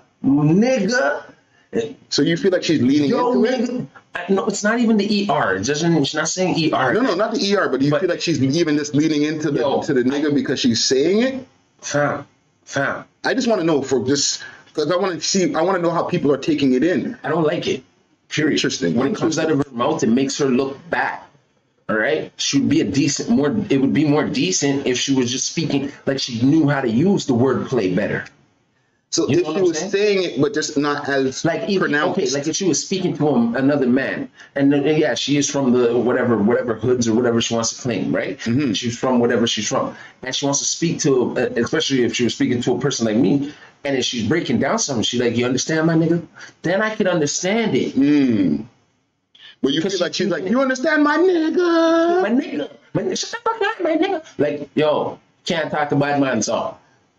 So you feel like she's leaning into nigga. it? No, it's not even the ER. She's not saying ER. No, not the ER. But do you feel like she's even just leaning into the nigga because she's saying it? Fam. I just want to know because I want to know how people are taking it in. I don't like it. Period. Interesting. When it comes out of her mouth, it makes her look bad. All right, she would be it would be more decent if she was just speaking like she knew how to use the wordplay better. So if she was saying it, but just not as pronounced. Okay, like if she was speaking to another man, and yeah, she is from the whatever hoods or whatever she wants to claim, right? Mm-hmm. She's from whatever she's from, and she wants to speak to, especially if she was speaking to a person like me, and if she's breaking down something, she's like, "You understand, my nigga?" Then I could understand it. But you feel like she's like, "You understand, my nigga? My nigga, shut the fuck up, my nigga." Like, yo, can't talk to bad man song.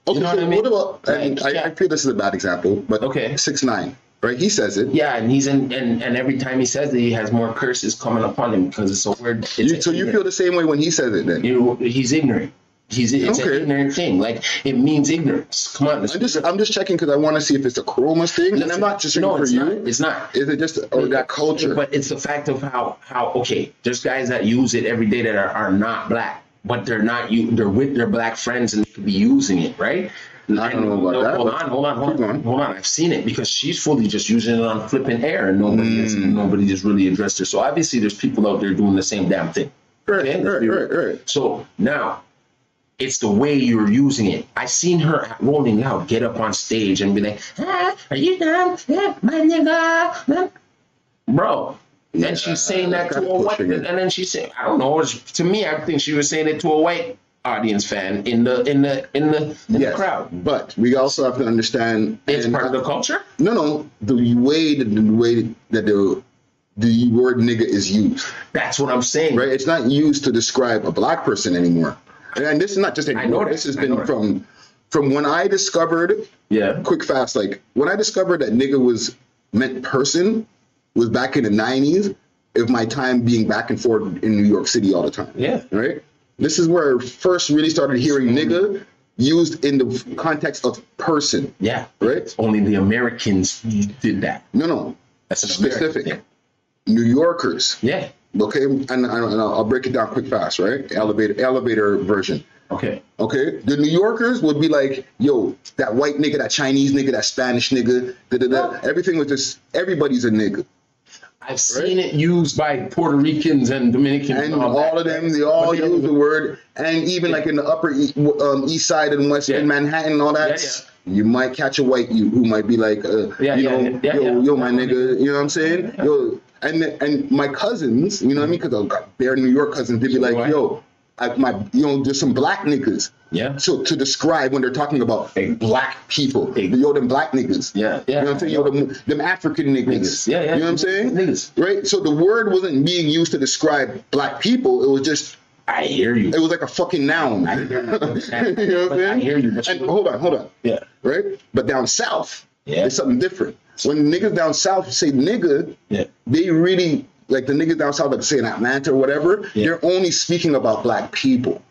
Okay, you know so what I mean? What about? I feel this is a bad example, but 6ix9ine, right? He says it. Yeah, and he's and every time he says it, he has more curses coming upon him because it's a word. So you feel the same way when he says it, then? He's ignorant. It's an ignorant thing. Like, it means ignorance. Come on. I'm just checking because I want to see if it's a Chromazz thing. Listen, and I'm not just saying for you. It's not. Is it just that culture? But it's the fact of how okay, there's guys that use it every day that are not black, but they're with their black friends and they could be using it, right? I don't know about that. Hold on. I've seen it because she's fully just using it on flipping air and nobody just really addressed her. So obviously there's people out there doing the same damn thing. Right. So now, it's the way you're using it. I seen her at Rolling Loud get up on stage and be like, "Are you done? Yeah, my nigga." Bro. And she's saying that to a white, and then she's saying, I don't know. To me, I think she was saying it to a white audience fan in the crowd. But we also have to understand it's part of the culture. No, the way that the word nigga is used. That's what I'm saying. Right? It's not used to describe a black person anymore. And this is not just anymore. This has been from when I discovered, quick fast, like when I discovered that nigga was meant person was back in the 90s of my time being back and forth in New York City all the time. Yeah. Right? This is where I first really started hearing nigga used in the context of person. Yeah. Right? Only the Americans did that. No. That's specific. New Yorkers. Yeah. Okay, and I'll break it down quick fast, right? Elevator version. Okay. The New Yorkers would be like, yo, that white nigga, that Chinese nigga, that Spanish nigga, everything was just, everybody's a nigga. I've seen it used by Puerto Ricans and Dominicans. And all of them, they all use the word. And even like in the upper east side and west in Manhattan and all that, you might catch a white who might be like, yo, my nigga, you know what I'm saying? Yo. And my cousins, you know what I mean? Because I've got bare New York cousins, they'd be like, yo, there's some black niggas. Yeah. So to describe when they're talking about black people, yo, them black niggas. Yeah. You know what I'm saying? Yo, them African niggas. Yeah. You know what I'm saying? Niggas. Right? So the word wasn't being used to describe black people. It was just, I hear you. It was like a fucking noun. I hear you. You know what I'm saying? I hear you. And hold on. Yeah. Right? But down south, it's something different. When niggas down south say nigga, they really, like the niggas down south, like say in Atlanta or whatever, they're only speaking about black people.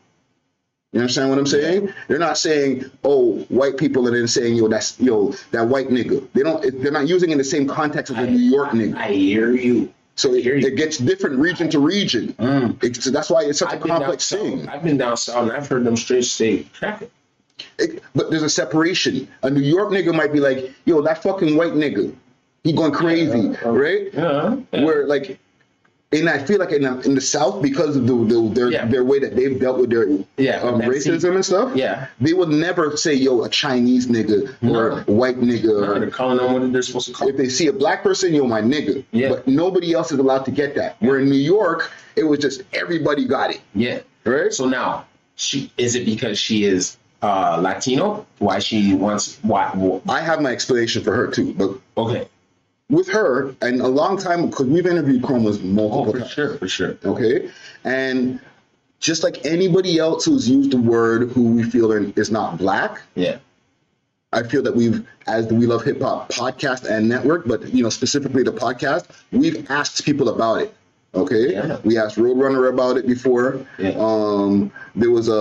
You understand what I'm saying? They're not saying, oh, white people, and then saying, that white nigga. They're not using it in the same context as the New York nigga. I hear you. So it gets different region to region. So that's why it's such a complex thing. I've been down south and I've heard them straight say, crack it. But there's a separation. A New York nigga might be like, yo, that fucking white nigga, he going crazy, right? Where like, and I feel like in the South, because of their way that they've dealt with their racism and stuff, they would never say, yo, a Chinese nigga or a white nigga. They're calling them what they're supposed to call. If they see a black person, yo, my nigga. But nobody else is allowed to get that. Where in New York, it was just everybody got it. Yeah. Right? So now, is it because she is Latino? Why she wants? Why? I have my explanation for her too, but okay. with her, and a long time, because we've interviewed Chromazz multiple times. For sure. Okay? And just like anybody else who's used the word who we feel is not black, I feel that we've, as the We Love Hip Hop podcast and network, but specifically the podcast, we've asked people about it. Okay, we asked Roadrunner about it before. There was I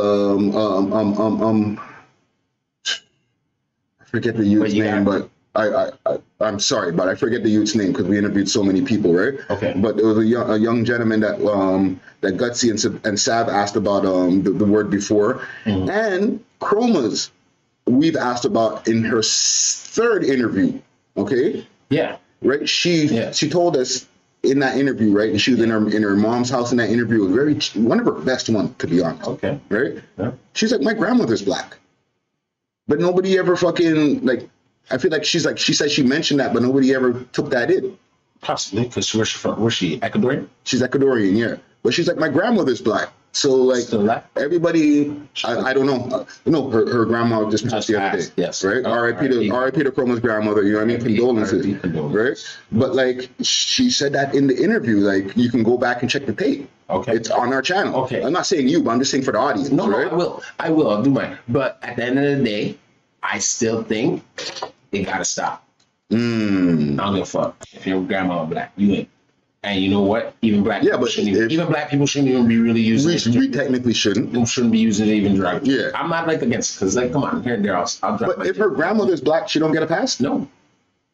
forget the youth's name, but I'm sorry, but I forget the youth's name because we interviewed so many people, right? Okay. But there was a young gentleman that that Gutsy and Sav asked about the word before, and Chromazz we've asked about in her third interview. Okay. Yeah. Right. She told us in that interview, right? And she was in her mom's house in that interview. It was one of her best ones, to be honest. Okay. Right. Yeah. She's like, my grandmother's black, but nobody ever fucking like. I feel like she said she mentioned that, but nobody ever took that in. Possibly, because where's she from? Where's she? Ecuadorian? She's Ecuadorian, yeah. But she's like, my grandmother's black. So like everybody, I don't know. No, her grandma just passed the other day. Yes. Right. R.I.P. to Chromazz grandmother. You know what I mean? Condolences. Right. But like she said that in the interview, like you can go back and check the tape. Okay. It's on our channel. Okay. I'm not saying you, but I'm just saying for the audience. No, right? I will. I'll do mine. But at the end of the day, I still think it gotta stop. I don't give a fuck if your grandma black. You ain't. And you know what? Even black people shouldn't even black people shouldn't even be really using it. We technically shouldn't. We shouldn't be using it even drug. Yeah. I'm not like against it because like come on, here and there I'll drop. But if her grandmother's black, she don't get a pass? No.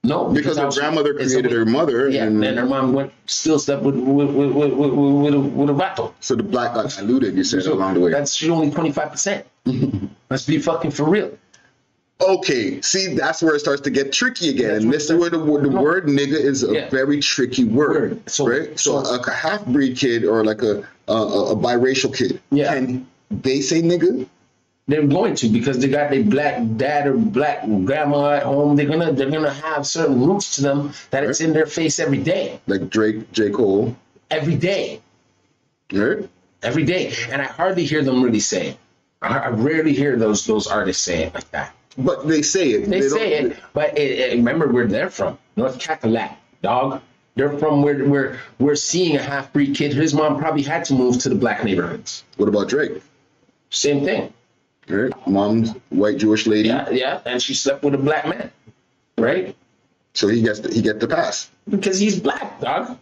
Because her grandmother created her mother. Yeah, and her mom still slept with a vato. So the black got diluted, you said, along the way. That's only 25%. Let's be fucking for real. Okay, see, that's where it starts to get tricky again. And this is where the word nigga is a very tricky word. Right? So like a half-breed kid or like a biracial kid, can they say nigga? They're going to, because they got their black dad or black grandma at home. They're gonna have certain roots to them that it's in their face every day. Like Drake, J. Cole. Every day. Right? Every day. And I hardly hear them really say it. I rarely hear those artists say it like that. But they say it. They say it, but remember where they're from. North Cackalack, dog. They're from where we're seeing a half-breed kid. His mom probably had to move to the black neighborhoods. What about Drake? Same thing. Right. Mom's white Jewish lady. Yeah, and she slept with a black man. Right? So he gets the pass. Because he's black, dog.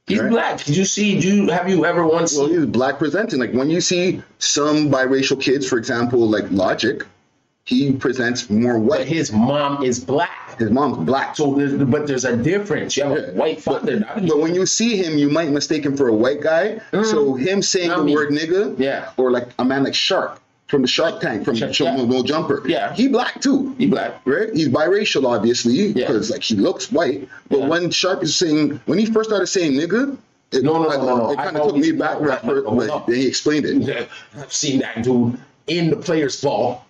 He's black. Have you ever once Well, he's black presenting. Like when you see some biracial kids, for example, like Logic, he presents more white. But his mom is black. His mom's black. So, but there's a difference. You have a white father. But when you see him, you might mistake him for a white guy. So him saying the word nigga, or like a man like Shark from the Shark Tank, from No Jumper, he black too. He black, right? He's biracial, obviously, because like he looks white. But when Shark is saying, when he first started saying nigga, it kind of took me back. Then he explained it. Yeah, I've seen that dude in the players' ball.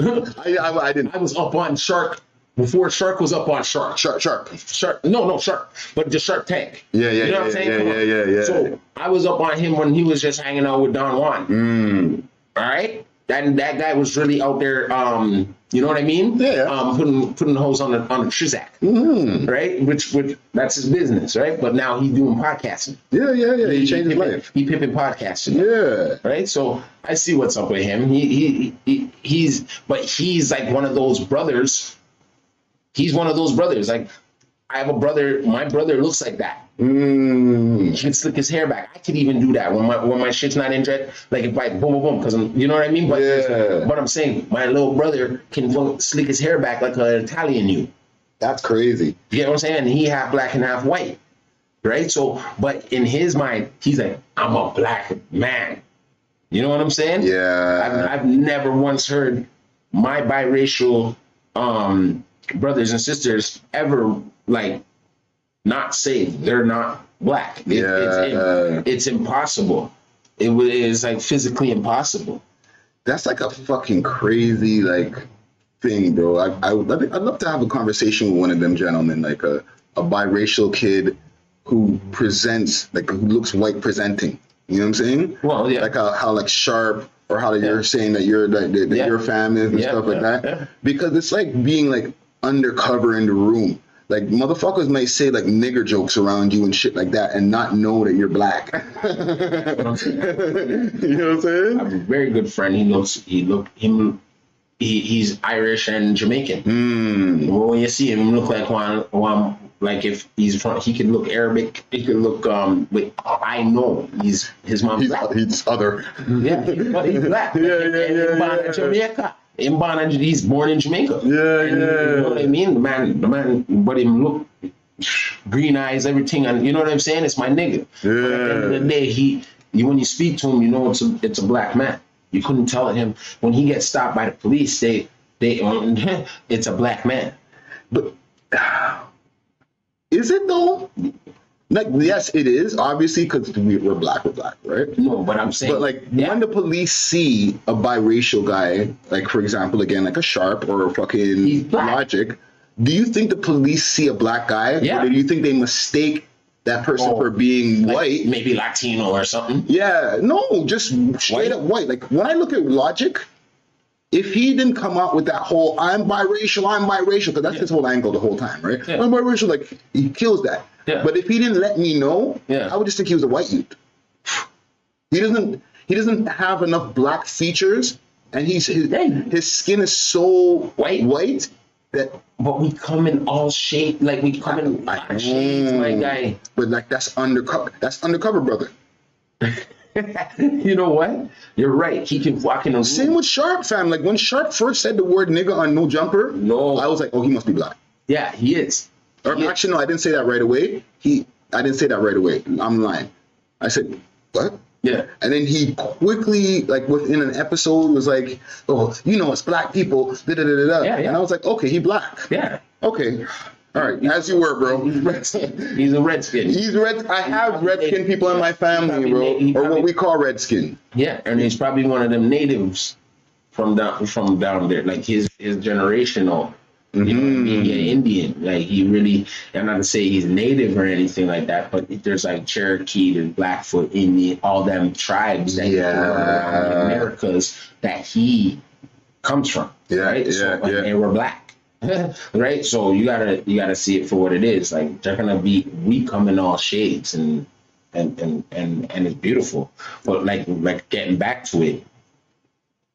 I didn't. I was up on Shark before Shark was up on Shark. Shark. No, Shark. But the Shark Tank. Yeah. You know what I'm saying? Yeah. So I was up on him when he was just hanging out with Don Juan. All right? That guy was really out there, you know what I mean? Yeah. Putting the hose on the Trizak. Right? Which that's his business, right? But now he's doing podcasting. Yeah. He changed his life. He pimping podcasting. Yeah. Right? So I see what's up with him. He's like one of those brothers. He's one of those brothers. Like I have a brother, my brother looks like that. He can slick his hair back. I could even do that when my shit's not in dread. Like if I boom, because you know what I mean? But I'm saying my little brother can slick his hair back like an Italian you. That's crazy. You know what I'm saying? And he half black and half white. Right? So, but in his mind, he's like, I'm a black man. You know what I'm saying? Yeah. I've never once heard my biracial brothers and sisters ever like not say they're not black. It's impossible. It is like physically impossible. That's like a fucking crazy like thing, bro. I'd love to have a conversation with one of them gentlemen, like a biracial kid who presents like who looks white presenting. You know what I'm saying? Well, yeah. Like how like Sharp or how you're saying that you're that your fam is and stuff like that. Yeah. Because it's like being like undercover in the room. like motherfuckers might say like nigger jokes around you and shit like that and not know that you're black. You know what I'm saying? I have a very good friend. He's Irish and Jamaican. Well, when you see him look like one like if he's from, he can look Arabic, he can look but I know his mom's black. He's other. Yeah, but he's black. Yeah. Jamaica. He's born in Jamaica. Yeah. You know what I mean? The man, but him look green eyes, everything, and you know what I'm saying? It's my nigga. Yeah. But at the end of the day, when you speak to him, you know it's a black man. You couldn't tell him when he gets stopped by the police. They it's a black man. But is it though? Like, yes, it is, obviously, because we're black, right? No, but I'm saying... But, like, when the police see a biracial guy, like, for example, again, like a Sharp or a fucking Logic, do you think the police see a black guy? Yeah. Or do you think they mistake that person for being like white? Maybe Latino or something? Yeah, no, just straight up white. Like, when I look at Logic, if he didn't come out with that whole, I'm biracial, because that's his whole angle the whole time, right? Yeah. I'm biracial, like, he kills that. Yeah. But if he didn't let me know, I would just think he was a white youth. He doesn't have enough black features, and his skin is so white that. But we come in all shapes, like we come in black shades, my guy. But like that's undercover. That's undercover, brother. You know what? You're right. He can walk in a room. Same with Sharp, fam. Like when Sharp first said the word nigga on No Jumper, I was like, oh, he must be black. Yeah, he is. Or actually, no, I didn't say that right away. I didn't say that right away. I'm lying. I said, what? Yeah. And then he quickly, like within an episode, was like, oh, you know, it's black people. Yeah. And I was like, okay, he black. Yeah. Okay. All right. As you were, bro. He's a redskin. He's red. I have redskin people in my family, bro. Or what we call redskin. Yeah. And he's probably one of them natives from down there. Like his generational. You know what I mean? Yeah, Indian. Like he really, I'm not to say he's native or anything like that, but there's like Cherokee, there's Blackfoot, Indian, all them tribes that around the Americas that he comes from. Right? And we're black. Right? So you gotta see it for what it is. Like we come in all shades and it's beautiful. But like getting back to it,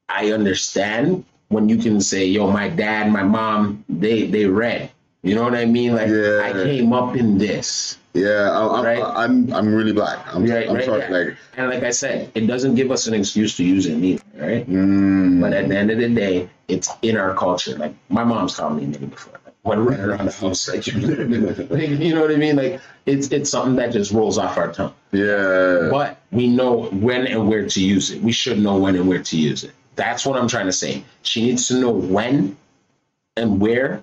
I understand when you can say, yo, my dad, my mom, they red. You know what I mean? Like I came up in this. Yeah, I'm really black. I'm sorry. Yeah. Like, and like I said, it doesn't give us an excuse to use it neither, right? But at the end of the day, it's in our culture. Like my mom's called me nigga before. Like, when running around the house, like, you know what I mean? Like it's something that just rolls off our tongue. Yeah. But we know when and where to use it. We should know when and where to use it. That's what I'm trying to say. She needs to know when and where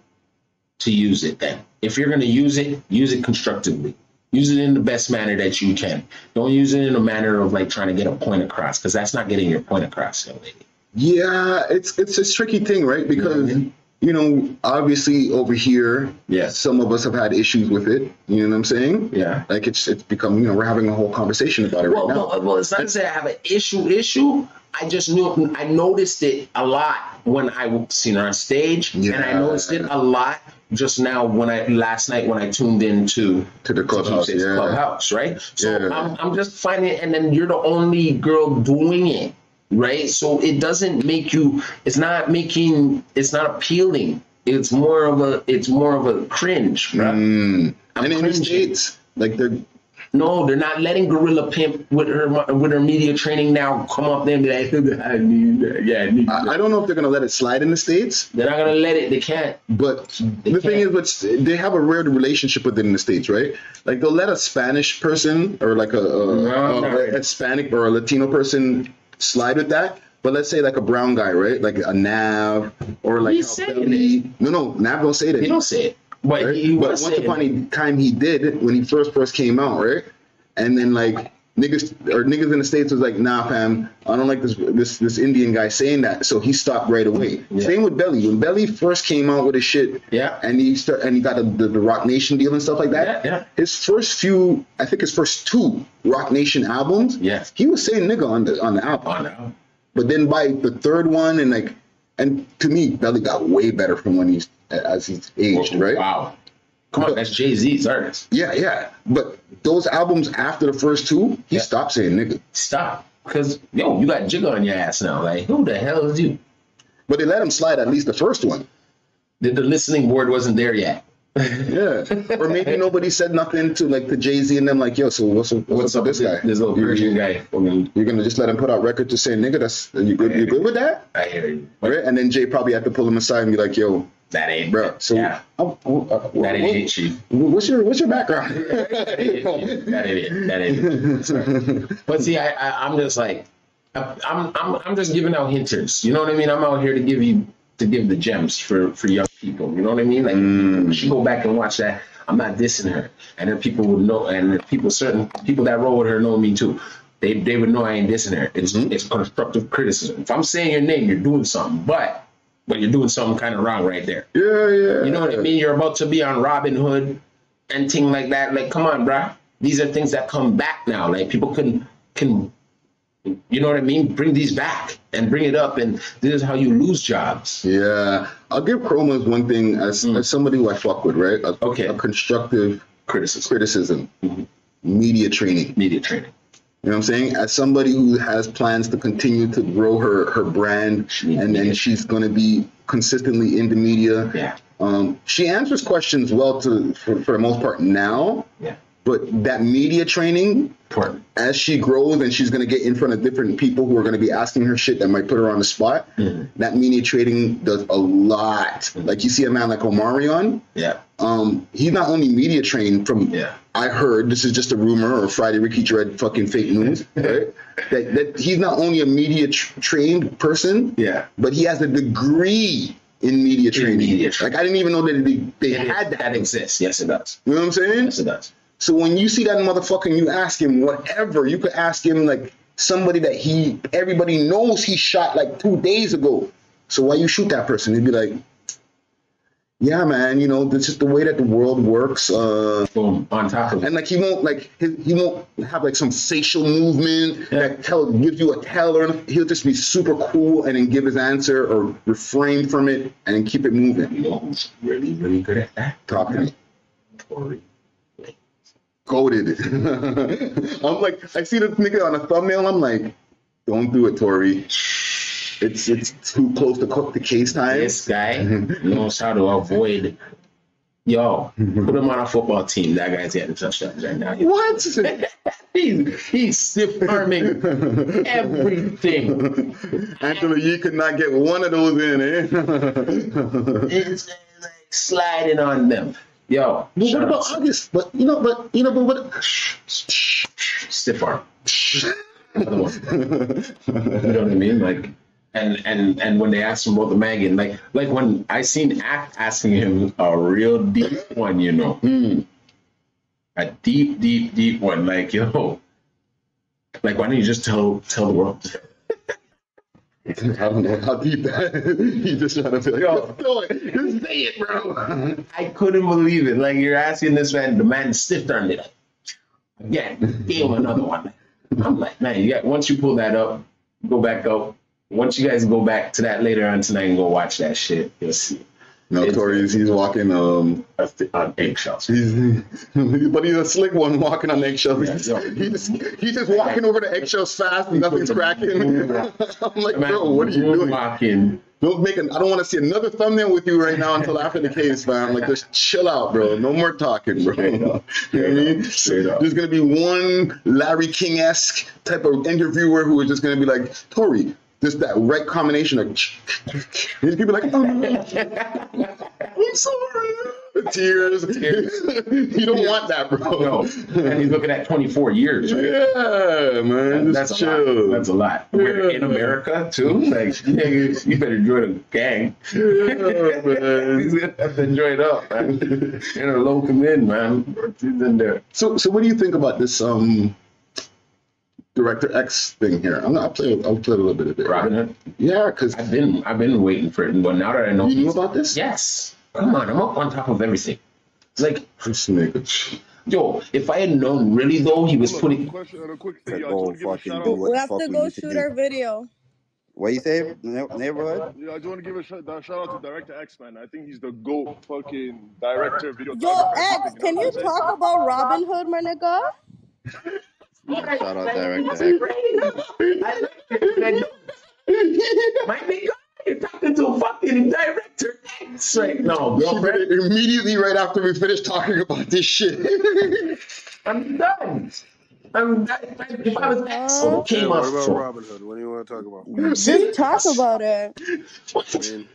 to use it then. If you're going to use it constructively. Use it in the best manner that you can. Don't use it in a manner of like trying to get a point across, because that's not getting your point across, young lady. Yeah, it's a tricky thing, right? Because, you know, obviously over here, some of us have had issues with it. You know what I'm saying? Yeah. Like it's become, you know, we're having a whole conversation about it right now. Well, it's not to say I have an issue. I just I noticed it a lot when I seen her on stage, and I noticed it a lot just now last night when I tuned into the clubhouse, right? So I'm just finding it, and then you're the only girl doing it, right? So it doesn't make you. It's not appealing. It's more of a cringe, right? And in the States, like they're not letting Gorilla Pimp with her media training now come up there and be like, I don't know if they're gonna let it slide in the States. They're not gonna let it. They can't. But thing is, they have a rare relationship with it in the States, right? Like they'll let a Spanish person or like a Hispanic or a Latino person slide with that. But let's say like a brown guy, right? Like a Nav or like No, Nav don't say that. He don't say it. But once upon a time he did when he first came out, right? And then like niggas in the States was like, nah, fam, I don't like this Indian guy saying that, so he stopped right away. Same with Belly. When Belly first came out with his shit, and he got the Rock Nation deal and stuff like that. His first two Rock Nation albums, he was saying nigga on the album. But then by the third one and to me, Belly got way better from when as he's aged, right? Wow. Come on, that's Jay-Z's artist. Yeah. But those albums after the first two, he stopped saying nigga. Stop. Because, yo, you got Jigga on your ass now. Like, who the hell is you? But they let him slide at least the first one. The listening board wasn't there yet. Yeah. Or maybe nobody said nothing to Jay-Z and them like, yo, so what's up with this guy? This little Persian guy. You're gonna just let him put out records to say nigga, you good with that? I hear you. Right? And then Jay probably had to pull him aside and be like, yo, that ain't bro. So that ain't chief. What's your background? That ain't. But see, I'm just like I'm just giving out hinters. You know what I mean? I'm out here to give the gems for young people. You know what I mean? Like you should go back and watch that. I'm not dissing her, and then people would know, and certain people that roll with her know me too. They would know I ain't dissing her. It's constructive criticism. If I'm saying your name, you're doing something, but you're doing something kind of wrong right there. Yeah. You know what I mean? You're about to be on Robin Hood and things like that. Like, come on, bruh. These are things that come back now. Like people can, you know what I mean? Bring these back and bring it up. And this is how you lose jobs. Yeah. I'll give Chromazz one thing as somebody who I fuck with, right? A constructive criticism. Mm-hmm. Media training. You know what I'm saying? As somebody who has plans to continue to grow her brand, and then she's going to be consistently in the media. Yeah. She answers questions well for the most part now. Yeah. But that media training, important. As she grows and she's going to get in front of different people who are going to be asking her shit that might put her on the spot, that media training does a lot. Like you see a man like Omarion. Yeah. He's not only media trained from, I heard, this is just a rumor or Friday Ricky Dred fucking fake news, right? that he's not only a media trained person, but he has a degree in media training. Like I didn't even know that they had that exists. Yes, it does. You know what I'm saying? Yes, it does. So when you see that motherfucker and you ask him whatever, you could ask him like somebody that everybody knows he shot like 2 days ago. So why you shoot that person? He'd be like, yeah, man, you know, this is the way that the world works. Boom, on top of it. And like he won't have like some facial movement that gives you a tell, or he'll just be super cool and then give his answer or refrain from it and then keep it moving. You know who's really, really good at that? Talk to me. Tory. Goated. I'm like, I see this nigga on a thumbnail. I'm like, don't do it, Tory. It's too close to cook the case time. This guy knows how to avoid. Yo, put him on a football team. That guy's getting touchdowns right now. What? he's stiff arming everything. Anthony, you could not get one of those in, eh? It's like sliding on them. Yo, what about August? But what? Stiff arm. Another one. You know what I mean? Like, and when they asked him about the Megan, like when I seen Act asking him a real deep one, you know, a deep one, like, yo, like why don't you just tell the world? I don't know how deep that. He just trying to be like, yo, just say it, bro. I couldn't believe it. Like you're asking this man, the man stiff-armed it. Again, gave him another one. I'm like, man, once you pull that up, go back up. Once you guys go back to that later on tonight and go watch that shit, you'll see. No, Tory, he's walking on eggshells. But he's a slick one walking on eggshells. He's just walking over the eggshells fast and nothing's cracking. I'm like, bro, what are you doing? Walking. I don't want to see another thumbnail with you right now until after the case, fam. Like, just chill out, bro. No more talking, bro. You know what I mean? There's going to be one Larry King-esque type of interviewer who is just going to be like, Tory, just that right combination of these people like, oh, I'm sorry. Tears. You don't want that, bro. No. And he's looking at 24 years, right? Yeah, man. That's chill. That's a lot. We're in America, too. Like, you better join a gang. Yeah, man. He's going to have to join up, man. Interlope him in, man. He's in there. So what do you think about this Director X thing here? I'll play a little bit of it. Robin Hood? Yeah, because I've been waiting for it, but now that I know, you knew about this? Yes. Come on, I'm up on top of everything. It's like, this nigga. Yo, if I had known really though, he was putting. We have to go shoot our video. What you say, neighborhood? Yeah, I just want to give a shout out to Director X, man. I think he's the GOAT fucking director, Yo, videographer, X, everything. You know can what you I'm saying? talk about Robin Hood, my nigga? Shout out Director X. My nigga, you're talking to a fucking director X right now, girlfriend. Immediately right after we finished talking about this shit. I'm done. If I was X, it came what off. about Robin Hood? What do you want to talk about? Just talk about it. I mean,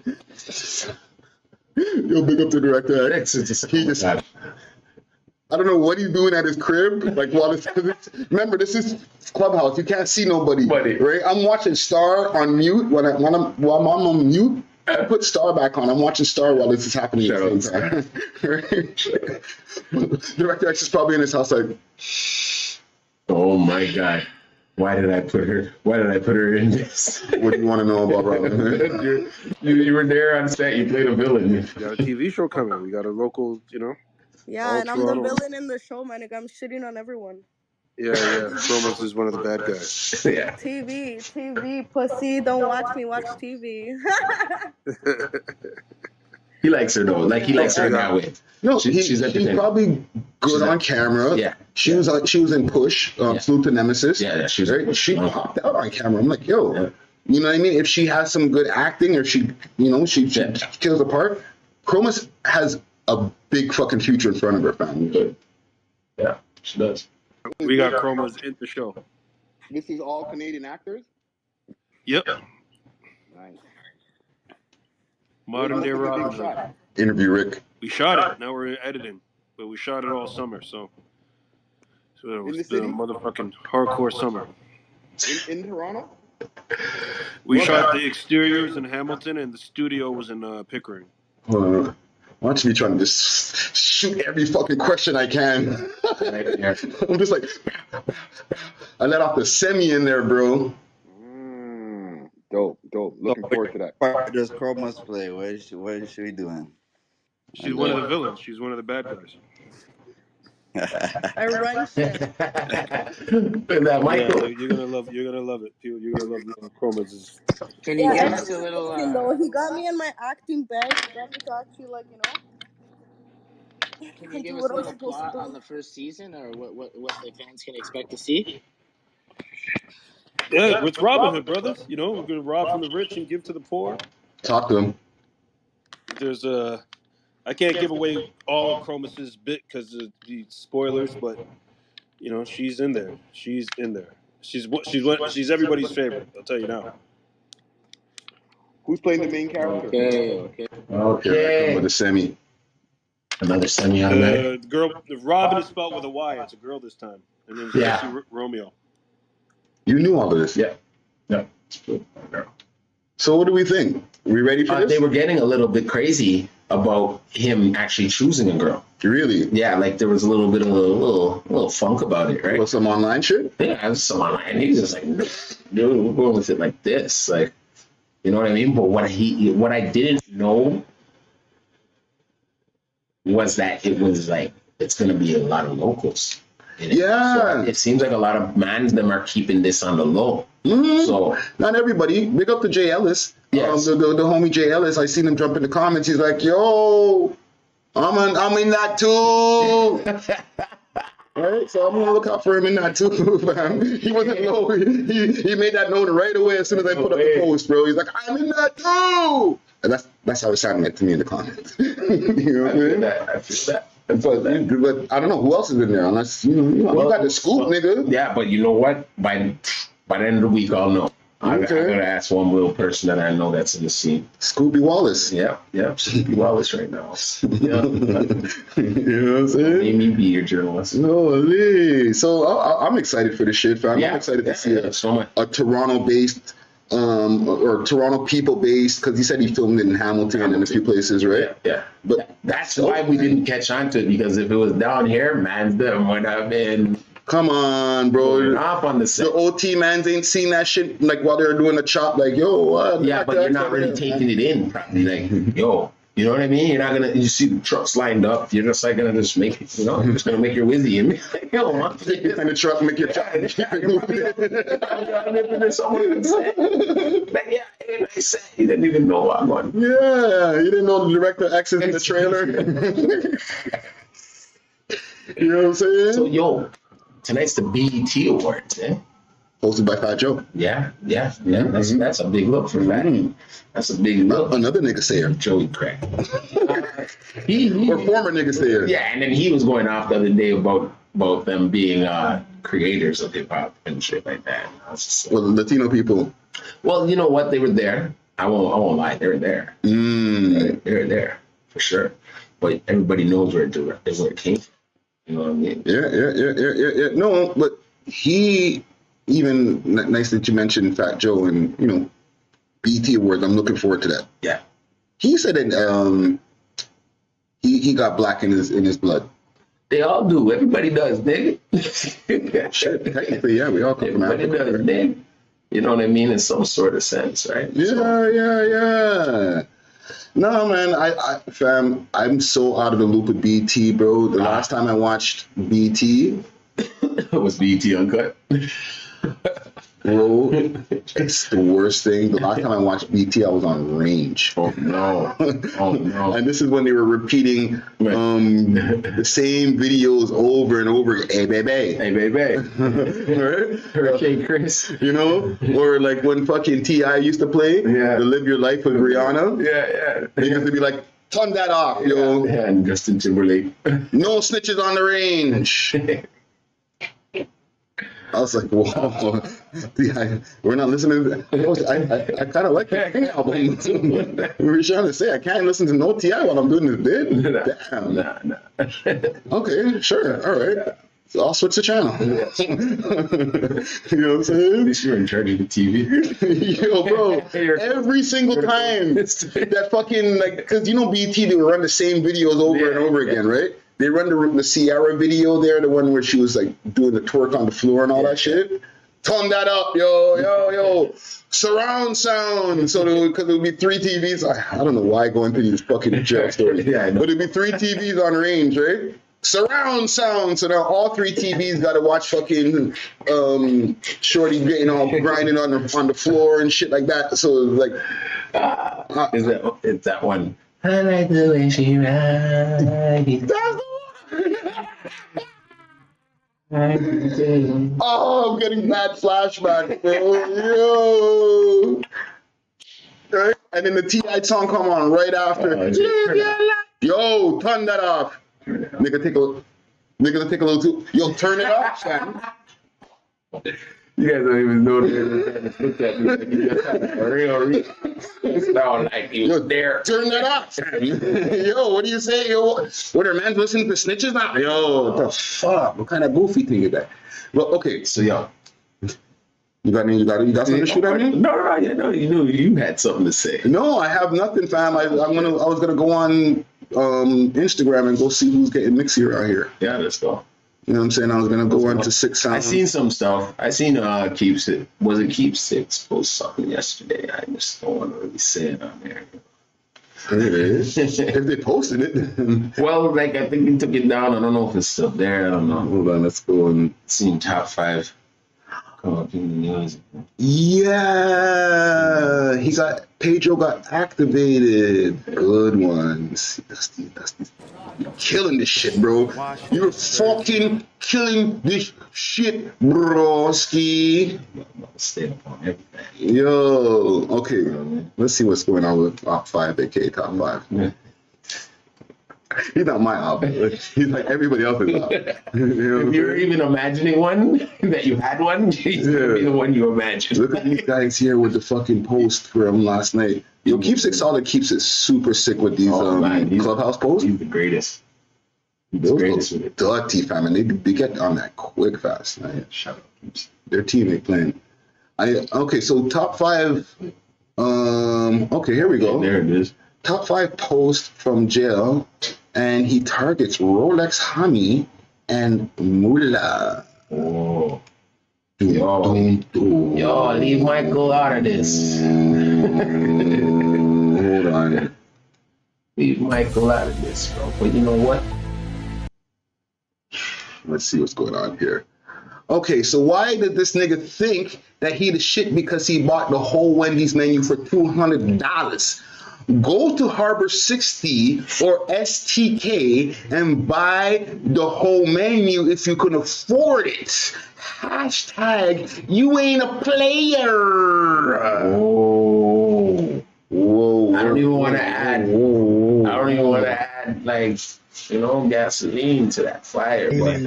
Yo, big up to Director X. He just, I don't know what he's doing at his crib. Like, while remember, this is Clubhouse. You can't see nobody, right? I'm watching Star on mute while I'm on mute. I put Star back on. I'm watching Star while this is happening at the same time. Director X is probably in his house like, oh my God. Why did I put her in this? What do you want to know about Robin Hood? you were there on set. You played a villain. we got a TV show coming. We got a local, Yeah, all and I'm the Toronto. villain in the show, my nigga. I'm shitting on everyone. Yeah. Chromazz is one of the bad guys. Yeah. TV, pussy. Don't watch me watch TV. He likes her though. Like he likes her that way. No, she's she's entertaining. probably good on camera. Yeah. She was in Push, Salute to Nemesis. Yeah, she was. Right? She popped out on camera. I'm like, yo, you know what I mean? If she has some good acting, or she kills the part, Chromazz has a big fucking future in front of her, fam. Yeah, she does. We got Chromazz in the show. This is all Canadian actors? Yep. Nice. Modern day Robin Hood. Interview Rick. We shot it. Now we're editing, but we shot it all summer. So it was the motherfucking hardcore summer. In Toronto? We shot the exteriors in Hamilton, and the studio was in Pickering. Watch me trying to just shoot every fucking question I can. I'm just like, I let off the semi in there, bro. Dope. Looking forward to that. Part does Chromazz play? What is she doing? She's one of the villains. She's one of the bad guys. I run shit. That Michael. Yeah, you're gonna love it. You're gonna love Chromazz. Can you give us a little? He got me in my acting bag. He got me to actually, Can you give us a little plot on the first season, or what the fans can expect to see? Yeah, with Robin Hood, brothers. We're gonna rob from the rich and give to the poor. Talk to him. There's I can't give away all of Chromazz's bit because of the spoilers, but she's in there. She's in there. She's everybody's favorite. I'll tell you now. Who's playing the main character? Okay. With a semi. Another semi-automatic. The girl, the Robin is spelled with a Y. It's a girl this time. And then Jesse Romeo. You knew all of this. Yeah. So what do we think? Are we ready for this? They were getting a little bit crazy about him actually choosing a girl. Really? Yeah, like there was a little bit of a little funk about it, right? Was some online shit? Yeah, it was some online. He was just like, dude, we're going with it like this, like, you know what I mean? But what I didn't know was that it was like it's gonna be a lot of locals. Yeah. So it seems like a lot of them are keeping this on the low. Mm-hmm. So not everybody. Big up to Jay Ellis. Yes. The homie Jay Ellis. I seen him jump in the comments. He's like, yo, I'm in that too. Right? So I'm gonna look out for him in that too, fam. He wasn't low. He made that known right away as soon as I put up the post, bro. He's like, I'm in that too. And that's how it sounded like to me in the comments. You know what I mean? I feel that. But I don't know who else is in there unless you got the scoop, nigga. Yeah, but you know what? By the end of the week, I'll know. I'm gonna ask one little person that I know that's in the scene. Scooby Wallace. Yeah, Scooby Wallace right now. Yeah. You know what I'm saying? Made me be your journalist. Holy. So I'm excited for this shit, fam. I'm excited to see a Toronto-based or Toronto people-based, because he said he filmed it in Hamilton and in a few places, right? Yeah. But that's why we didn't catch on to it, because if it was down here, man, them would have been. Come on, bro. Off on the set. The OT mans ain't seen that shit like while they're doing the chop. Like, yo, what? Yeah, but you're not really taking it in properly. Like, yo, You know what I mean? You're not gonna. You see the trucks lined up. You're just like gonna just make it. You know, you're just gonna make your wizzy and be like, yo, man, Take it in the truck, make your truck. Someone would say, like, yeah, and I said, he didn't even know I'm on. Yeah, you didn't know the director X is in the trailer. You know what I'm saying? So yo, tonight's the BET Awards, eh? Hosted by Fat Joe. Yeah. That's a big look for Fat. That's a big look. Another nigga sayer. Joey Crack. Or former nigga sayer. Yeah, and then he was going off the other day about them being creators of hip hop and shit like that. Well, Latino people. Well, you know what? They were there. I won't lie. They were there. Right? They were there for sure. But everybody knows where it came from. You know what I mean? Yeah. No, but he even nice that you mentioned Fat Joe and BET Awards. I'm looking forward to that. Yeah. He said that he got black in his blood. They all do. Everybody does, nigga. Shit, technically, yeah, we all come from Africa. Everybody does, nigga. You know what I mean? In some sort of sense, right? Yeah. No, man, fam, I'm so out of the loop with BT, bro. The last time I watched BT was BT Uncut. Bro, it's the worst thing. The last time I watched BT, I was on Range. Oh no! And this is when they were repeating the same videos over and over. Hey, baby. Right? Hurricane Chris. You know? Or like when fucking T.I. used to play, the Live Your Life with Rihanna. Yeah. They used to be like, turn that off, yo. Yeah, and Justin Timberlake. No snitches on the range. I was like, whoa. We're not listening to that. I kind of like that album. We were trying to say, I can't listen to no T.I. while I'm doing this bid. Damn. Nah. Okay, sure. All right. So I'll switch the channel. You know what I'm saying? At least you're in charge of the TV. Yo, bro, every single time that fucking, like, because BT, they would run the same videos over and over again, right? They run the Ciara video there, the one where she was like doing the twerk on the floor and all that shit. Turn that up, yo. Surround sound. So because it would be 3 TVs. I don't know why I go into these fucking jail stories. But it'd be 3 TVs on Range, right? Surround sound. So now all 3 TVs got to watch fucking Shorty getting all grinding on the floor and shit like that. So like, is that one? I like the way she rides. Oh, I'm getting bad flashback, bro. Yo. Right? And then the T.I. song come on right after. Yo, turn that off. Nigga, take a little too. Yo, turn it off, fam. You guys don't even know they're trying to put that music. You just have a real sound like you was there. Turn that off. Yo, what do you say? Yo, what are man's listening to snitches now? Yo, what the fuck? What kind of goofy thing is that? Well, okay, so yo, you got something to shoot at me? No, you knew you had something to say. No, I have nothing, fam. I was gonna go on Instagram and go see who's getting mixy around here. Yeah, let's go. You know what I'm saying? I was gonna go on to 6 Sound. I seen some stuff. I seen Keeps It. Was it Keeps Six post something yesterday? I just don't want to really say it on there. It is. If they posted it. Well, like I think he took it down. I don't know if it's still there. I don't know. Hold on, let's go and seen top 5 come up in the news. Yeah, Pedro got activated. Good ones. Dusty. You're killing this shit, bro. You're fucking killing this shit, broski. Stay up on everything. Yo, okay. Let's see what's going on with Top 5, aka Top 5. Yeah. He's not my album. He's like everybody else's album. If you're even imagining one, that you had one, he's gonna be the one you imagine. Look at these guys here with the fucking post from last night. Yo, Keeps It Solid keeps it super sick with these Clubhouse posts. He's the greatest. Those look dirty, fam, and they get on that quick fast. Right? Shut up. Their teammate playing. Okay, so top 5. Okay, here we go. There it is. Top 5 post from jail, and he targets Rolexx, Homi, and Moula. Oh. Yo, leave Michael out of this. Hold on. leave Michael out of this, bro. But you know what? Let's see what's going on here. Okay, so why did this nigga think that he the shit because he bought the whole Wendy's menu for $200? Go to Harbor 60 or STK and buy the whole menu if you can afford it. Hashtag you ain't a player. Whoa. I don't even want to add. I don't even want to add like gasoline to that fire. But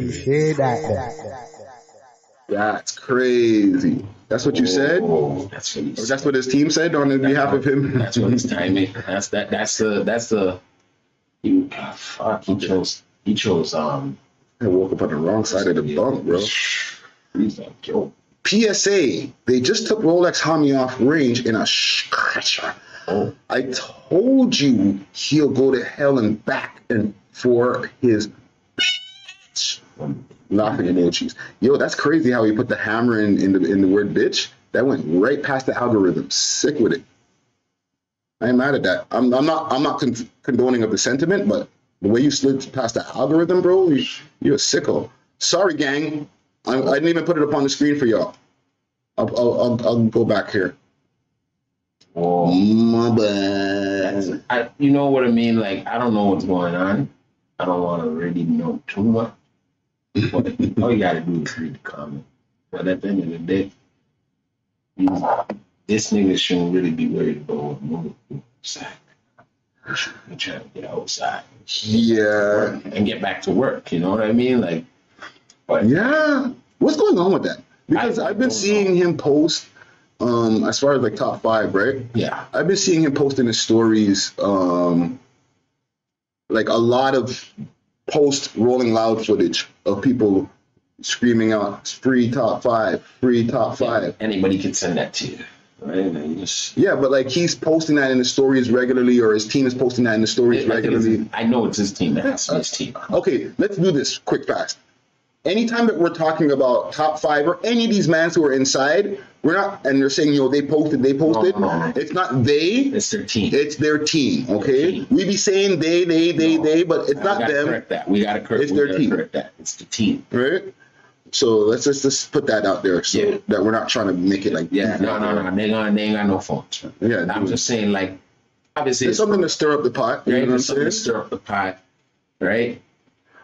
that's crazy. That's what you said? That's what he said. That's what his team said on behalf of him? That's what his timing. That's the he chose I woke up on the wrong side of the bunk, bro. He's like, yo. PSA, they just took Rolexx Homi off range in a scratcher. Oh. I told you he'll go to hell and back and for his laughing emojis. Yo, that's crazy how he put the hammer in the word bitch. That went right past the algorithm. Sick with it. I ain't mad at that. I'm not condoning of the sentiment, but the way you slid past the algorithm, bro, you're a sicko. Sorry, gang. I didn't even put it up on the screen for y'all. I'll go back here. Oh, my bad. You know what I mean? Like, I don't know what's going on. I don't want to really know too much. But all you gotta do is read the comment. But at the end of the day, this nigga shouldn't really be worried about what moving outside. He should be trying to get outside. Yeah. And get back to work. You know what I mean? Like, but yeah. What's going on with that? Because I've been seeing him post, as far as like top 5, right? Yeah. I've been seeing him post in his stories, like a lot of post Rolling Loud footage of people screaming out free top 5, free top 5. Yeah, anybody can send that to you, right? Yeah, but like he's posting that in the stories regularly, or his team is posting that in the stories regularly. I know it's his team. It has to be his team. Okay, let's do this quick, fast. Anytime that we're talking about top 5 or any of these mans who are inside, we're not, and they're saying, they posted. No. It's not they. It's their team. It's their team, okay? We be saying they, but it's not them. Correct that. We gotta correct. It's their team. Correct that. It's the team. Right? So let's just put that out there so that we're not trying to make it like... Yeah, no. They ain't got no phones. Yeah, I'm just saying, like, obviously... It's something to stir up the pot. Right? You know It's something to stir up the pot, right?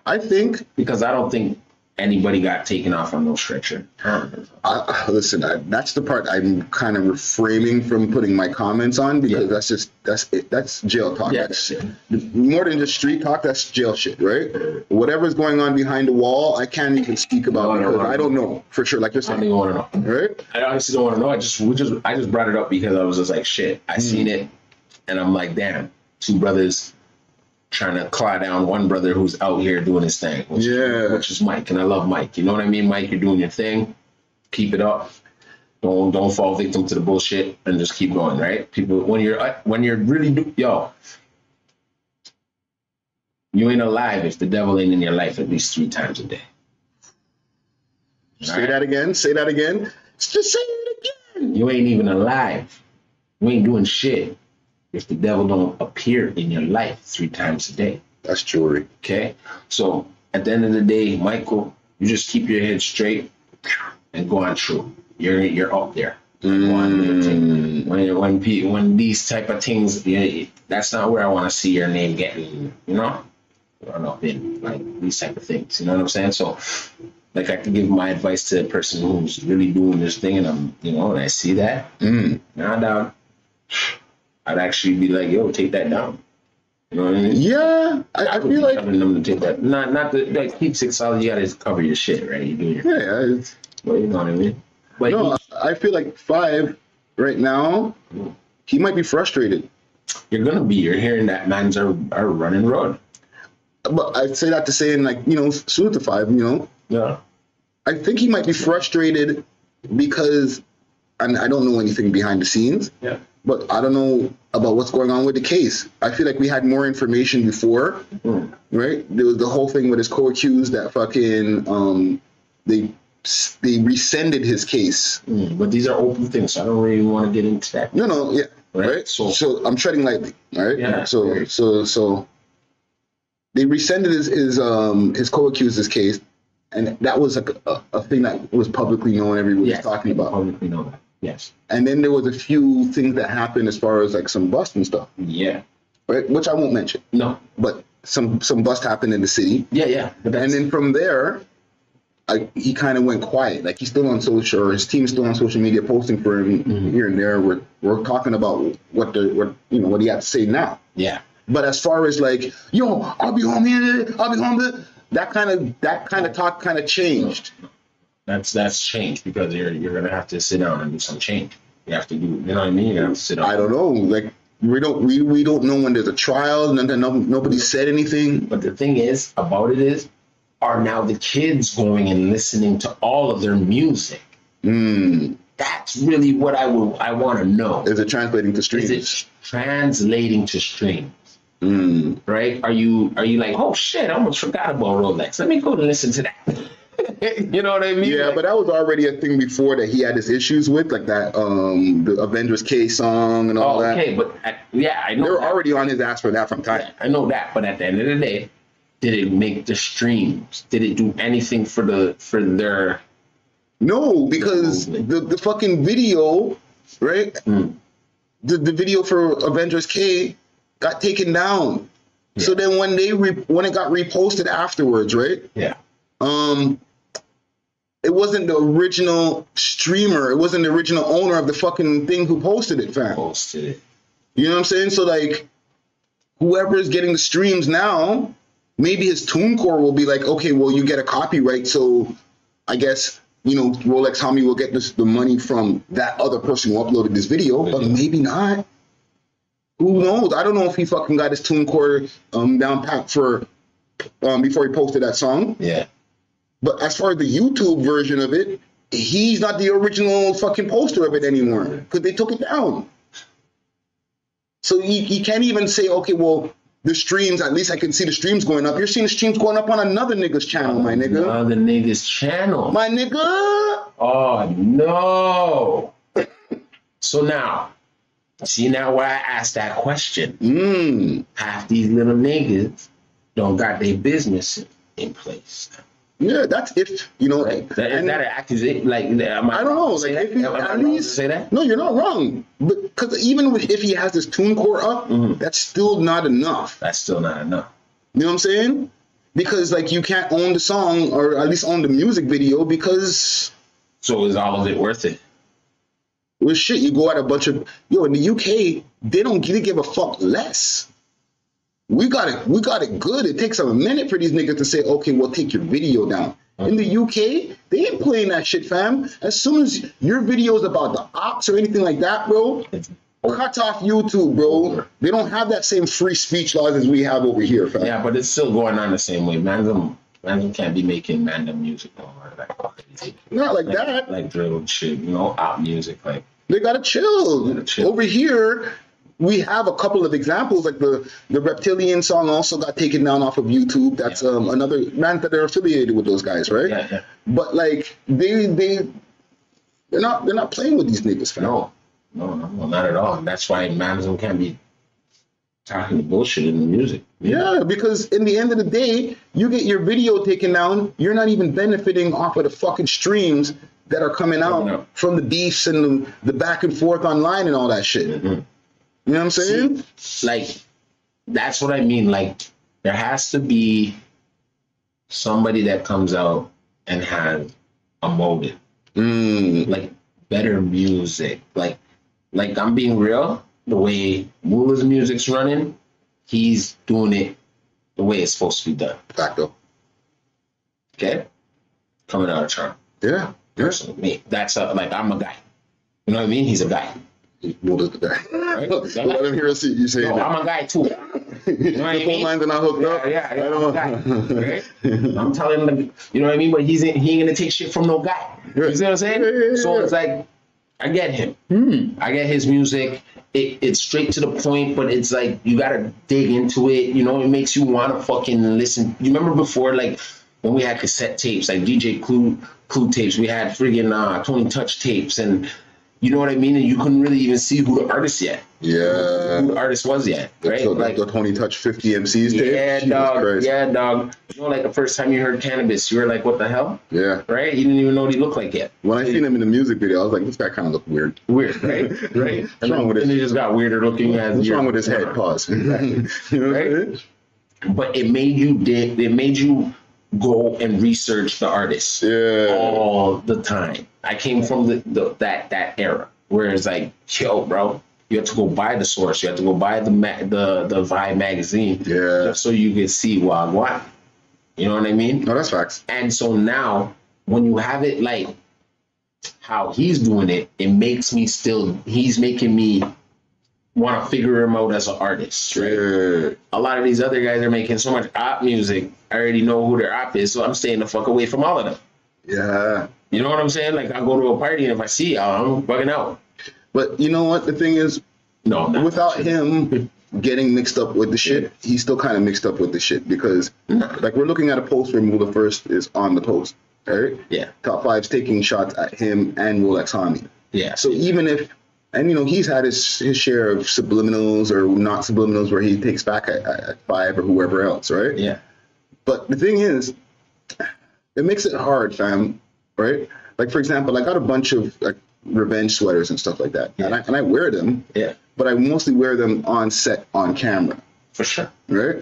I think... Because I don't think anybody got taken off on no stretcher. Listen, that's the part I'm kind of refraining from putting my comments on because that's jail talk. Yeah, that's more than just street talk. That's jail shit, right? Whatever's going on behind the wall, I can't even speak about because I don't know for sure. Like you're saying, I don't even want to know. Right? I honestly don't want to know. I just brought it up because I was just like, shit. I seen it, and I'm like, damn, 2 brothers trying to claw down one brother who's out here doing his thing, which is Mike, and I love Mike. You know what I mean, Mike? You're doing your thing. Keep it up. Don't fall victim to the bullshit, and just keep going. Right? People, when you're really you ain't alive if the devil ain't in your life at least 3 times a day. Say that again. Say that again. Just say it again. You ain't even alive. You ain't doing shit if the devil don't appear in your life 3 times a day. That's jewelry. Okay? So at the end of the day, Michael, you just keep your head straight and go on through. You're up there. When these type of things, that's not where I want to see your name getting, run up in, like these type of things. You know what I'm saying? So like I can give my advice to a person who's really doing this thing, and I'm, and I see that. Nah, dog. I'd actually be like, yo, take that down. You know what I mean? Yeah, I feel like telling them to take that. Not the like keep 6 solid. You gotta cover your shit, right? You do your well, you know what I mean. But no, I feel like 5 right now. He might be frustrated. You're gonna be. You're hearing that mans are running road. But I'd say that to say, like salute to 5. Yeah. I think he might be frustrated because, and I don't know anything behind the scenes. Yeah. But I don't know about what's going on with the case. I feel like we had more information before, right? There was the whole thing with his co-accused that fucking they rescinded his case. But these are open things, so I don't really want to get into that. No, yeah. right? So I'm treading lightly, right? Yeah. So they rescinded his co-accuser's case, and that was a thing that was publicly known. Everybody was talking about. Publicly known that. Yes. And then there was a few things that happened as far as like some bust and stuff. Yeah. Right, which I won't mention. No. But some bust happened in the city. Yeah. And then from there, he kind of went quiet. Like he's still on social, or his team's still on social media posting for him here and there. We're talking about what he had to say now. Yeah. But as far as like, yo, I'll be home here, that kind of talk kind of changed. That's changed because you're gonna have to sit down and do some change. You have to do, you know what I mean? You have to sit down. I don't know. Like we don't know when there's a trial. Nobody said anything. But the thing is about it is, are now the kids going and listening to all of their music? That's really what I want to know. Is it translating to streams? Is it translating to streams? Right? Are you like, oh shit, I almost forgot about Rolexx. Let me go and listen to that. You know what I mean? Yeah, but that was already a thing before that he had his issues with, like that the Avengers K song and all that. Okay, but I know. They were already on his ass for that from time. Yeah, I know that, but at the end of the day, did it make the streams? Did it do anything for their? No, because the fucking video, right? The video for Avengers K got taken down. Yeah. So then when it got reposted afterwards, right? Yeah. It wasn't the original streamer. It wasn't the original owner of the fucking thing who posted it, fam. You know what I'm saying? So like, whoever is getting the streams now, maybe his TuneCore will be like, okay, well, you get a copyright, so I guess, Rolexx Homi will get the money from that other person who uploaded this video, but maybe not. Who knows? I don't know if he fucking got his TuneCore down pat for before he posted that song. Yeah. But as far as the YouTube version of it, he's not the original fucking poster of it anymore because they took it down. So he can't even say, okay, well, the streams, at least I can see the streams going up. You're seeing the streams going up on another nigga's channel, my nigga. Another nigga's channel. My nigga. Oh, no. So now, see now why I asked that question. Half these little niggas don't got their business in place. Yeah, that's if Is that an accusation? Like, I don't know. Like, if he at least say that. No, you're not wrong. But because even if he has his TuneCore up, that's still not enough. That's still not enough. You know what I'm saying? Because like you can't own the song or at least own the music video because. So is all of it worth it? Well, shit, you go at a bunch of in the UK, they give a fuck less. We got it good. It takes a minute for these niggas to say, okay, we'll take your video down. In the UK, they ain't playing that shit, fam. As soon as your video is about the ops or anything like that, bro, cut off YouTube, bro. They don't have that same free speech laws as we have over here, fam. Yeah, but it's still going on the same way. Man can't be making random music no more. Not like that. Like drill and shit, op music. Like they gotta chill. Over here, we have a couple of examples, like the Reptilian song also got taken down off of YouTube. That's another man that they're affiliated with those guys, right? Yeah. But like they're not playing with these niggas, fam. No, not at all. That's why Manzo can't be talking bullshit in the music. Yeah, because in the end of the day, you get your video taken down, you're not even benefiting off of the fucking streams that are coming out from the beefs and the back and forth online and all that shit. You know what I'm saying? See, like, that's what I mean. Like, there has to be somebody that comes out and has a motive. Like, better music. Like I'm being real. The way Moula's music's running, he's doing it the way it's supposed to be done. Facto. Okay? Coming out of charm. Yeah. Personally, me. That's like, I'm a guy. You know what I mean? He's a guy. Moula's the guy. Right? Let him hear you say that. I'm a guy too. You know what I mean? Lines are not hooked up. Yeah, I'm a guy. Right? I'm telling him, you know what I mean? But he ain't gonna take shit from no guy. You see what I'm saying? Yeah. So it's like, I get him. I get his music. It's straight to the point, but it's like you gotta dig into it. It makes you wanna fucking listen. You remember before, like when we had cassette tapes, like DJ Clue tapes, we had friggin' Tony Touch tapes, and You know what I mean? And you couldn't really even see who the artist yet. Yeah. Who the artist was yet, right? So like the Tony Touch 50 MCs tape? Yeah, Jesus dog. Christ. Yeah, dog. You know, like the first time you heard Cannabis, you were like, what the hell? Yeah. Right? You didn't even know what he looked like yet. When I seen him in the music video, I was like, this guy kind of looked weird. Weird, right? Right? What's wrong with and his, he just got weirder looking as what's years wrong with his head? went on. Pause. Exactly. You know what Right? I'm saying? But it made you dig. It made you go and research the artist Yeah. all the time. I came from that era where it's like, yo, bro, you have to go buy the source. You have to go buy the Vibe magazine, Yeah. just so you can see what. You know what I mean? No, that's facts. And so now, when you have it like how he's doing it, it makes me he's making me want to figure him out as an artist, right? Yeah. A lot of these other guys are making so much op music. I already know who their op is, so I'm staying the fuck away from all of them. Yeah. You know what I'm saying? Like, I go to a party and if I see y'all, I'm bugging out. But you know what? The thing is, No, without him getting mixed up with the shit, he's still kind of mixed up with the shit because, like, we're looking at a post where Moula First is on the post, right? Yeah. Top Five's taking shots at him and Rolexx Homi. Yeah. So even if, and you know, he's had his share of subliminals or not subliminals where he takes back at Five or whoever else, right? Yeah. But the thing is, it makes it hard, fam, right? Like, for example, I got a bunch of like revenge sweaters and stuff like that, Yeah. and I wear them, Yeah. but I mostly wear them on set, on camera, For sure. right?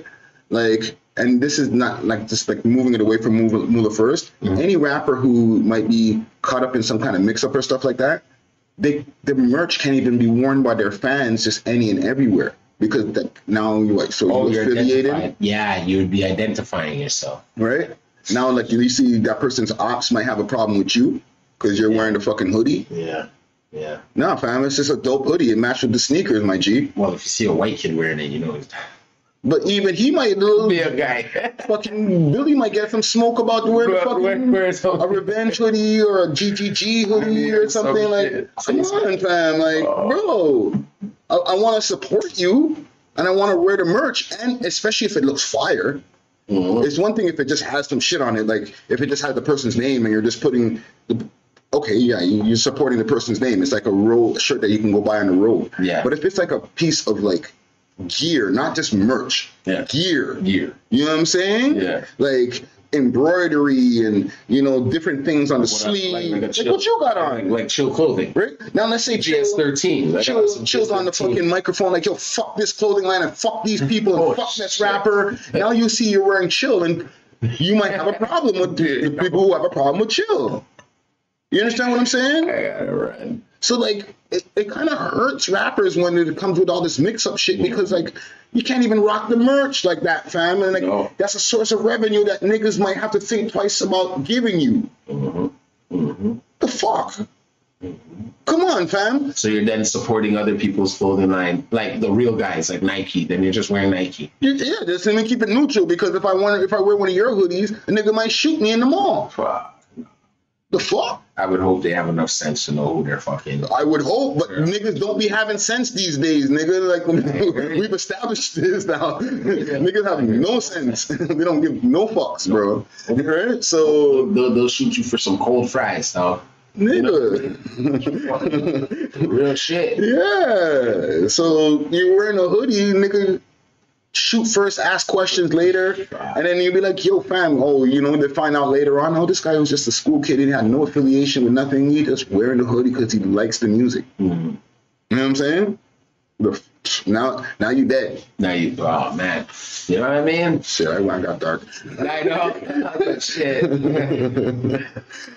Like, and this is not like just like moving it away from Moula First. Mhm. Any rapper who might be caught up in some kind of mix-up or stuff like that, the merch can't even be worn by their fans just any and everywhere because now you're like, so you're affiliated, identified. Yeah, you would be identifying yourself. right? Now, like, you see that person's ops might have a problem with you because you're wearing the fucking hoodie. Yeah. Yeah. No, fam, it's just a dope hoodie. It matched with the sneakers, my G. Well, if you see a white kid wearing it, you know it's But even he might be a guy. fucking Billy might get some smoke about wearing the fucking a revenge hoodie or a GGG hoodie or something like. Come on, fam, like, bro, I want to support you and I want to wear the merch, and especially if it looks fire. Mhm. It's one thing if it just has some shit on it, like if it just has the person's name and you're just putting the. Okay, yeah, you're supporting the person's name. It's like a shirt that you can go buy on the road. Yeah. But if it's like a piece of like gear, not just merch, gear. You know what I'm saying? Yeah. Like embroidery and, you know, different things on the sleeve. Like what you got on? Like chill clothing. Right? Now let's say GS13. Chill's on the fucking microphone like, yo, fuck this clothing line and fuck these people and fuck this rapper. Now you see you're wearing Chill and you might have a problem with the people who have a problem with Chill. You understand what I'm saying? I got it right. So like it kind of hurts rappers when it comes with all this mix-up shit because like you can't even rock the merch like that, fam, and like that's a source of revenue that niggas might have to think twice about giving you. The fuck? Come on, fam. So you're then supporting other people's clothing line, like the real guys, like Nike. Then you're just wearing Nike. Yeah, just let me keep it neutral because if I wear one of your hoodies, a nigga might shoot me in the mall. The fuck? I would hope they have enough sense to know who they're fucking. I would hope, but niggas don't be having sense these days, nigga. Like, we've established this now. Niggas have no sense. They don't give no fucks, bro. Right? So they'll shoot you for some cold fries, though. Nigga. Real shit. Yeah. So you're wearing a hoodie, nigga. Shoot first, ask questions later, and then you'll be like, yo, fam, you know, they find out later on, this guy was just a school kid. He had no affiliation with nothing. He just wearing the hoodie because he likes the music. Mm-hmm. You know what I'm saying? Now you dead. Oh, man. You know what I mean? Shit, I got dark. I know. Shit.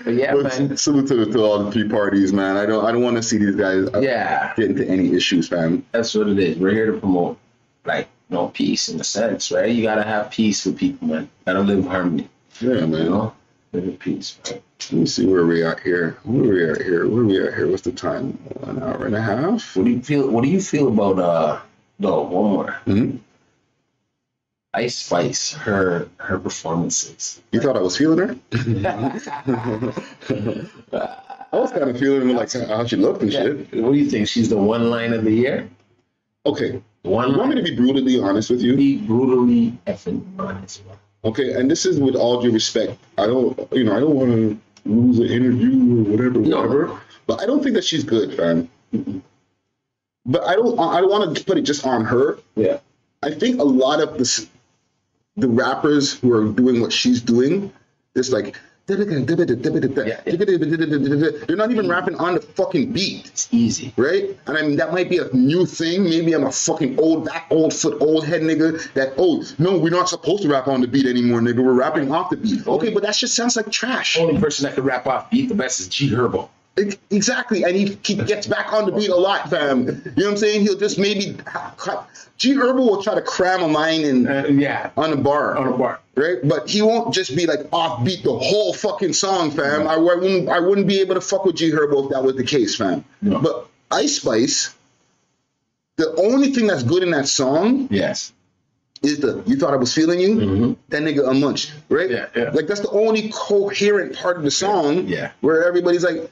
But yeah, man. Salute to all the P-parties, man. I don't want to see these guys get into any issues, fam. That's what it is. We're here to promote, like, peace in a sense, right? You gotta have peace with people, man. Gotta live in harmony. Yeah, man. You know? Live in peace, right? Let me see where we are here. What's the time? 1 hour and a half. What do you feel about one more? Mm-hmm. Ice Spice, her performances. You thought I was feeling her? I was kind of feeling like how she looked and shit. What do you think? She's the one line of the year? Okay. You want me to be brutally honest with you? Be brutally effing honest, bro. Okay, and this is with all due respect. I don't want to lose an interview or whatever. but I don't think that she's good, fam. But I don't want to put it just on her. Yeah. I think a lot of the rappers who are doing what she's doing, it's like they're not even rapping on the fucking beat. It's easy, right? And I mean that might be a new thing. Maybe I'm a fucking old head nigga that no, we're not supposed to rap on the beat anymore, nigga. We're rapping off the beat. Okay, but that shit sounds like trash. Only person that could rap off beat the best is G Herbo. Exactly, and he gets back on the beat a lot, fam. You know what I'm saying? He'll just maybe G Herbo will try to cram a line in on a bar, right? But he won't just be like off beat the whole fucking song, fam. I wouldn't be able to fuck with G Herbo if that was the case, fam. No. But Ice Spice, the only thing that's good in that song, yes, is the "You Thought I Was Feeling You." Mm-hmm. That nigga a munch, right? Yeah. Like that's the only coherent part of the song, where everybody's like.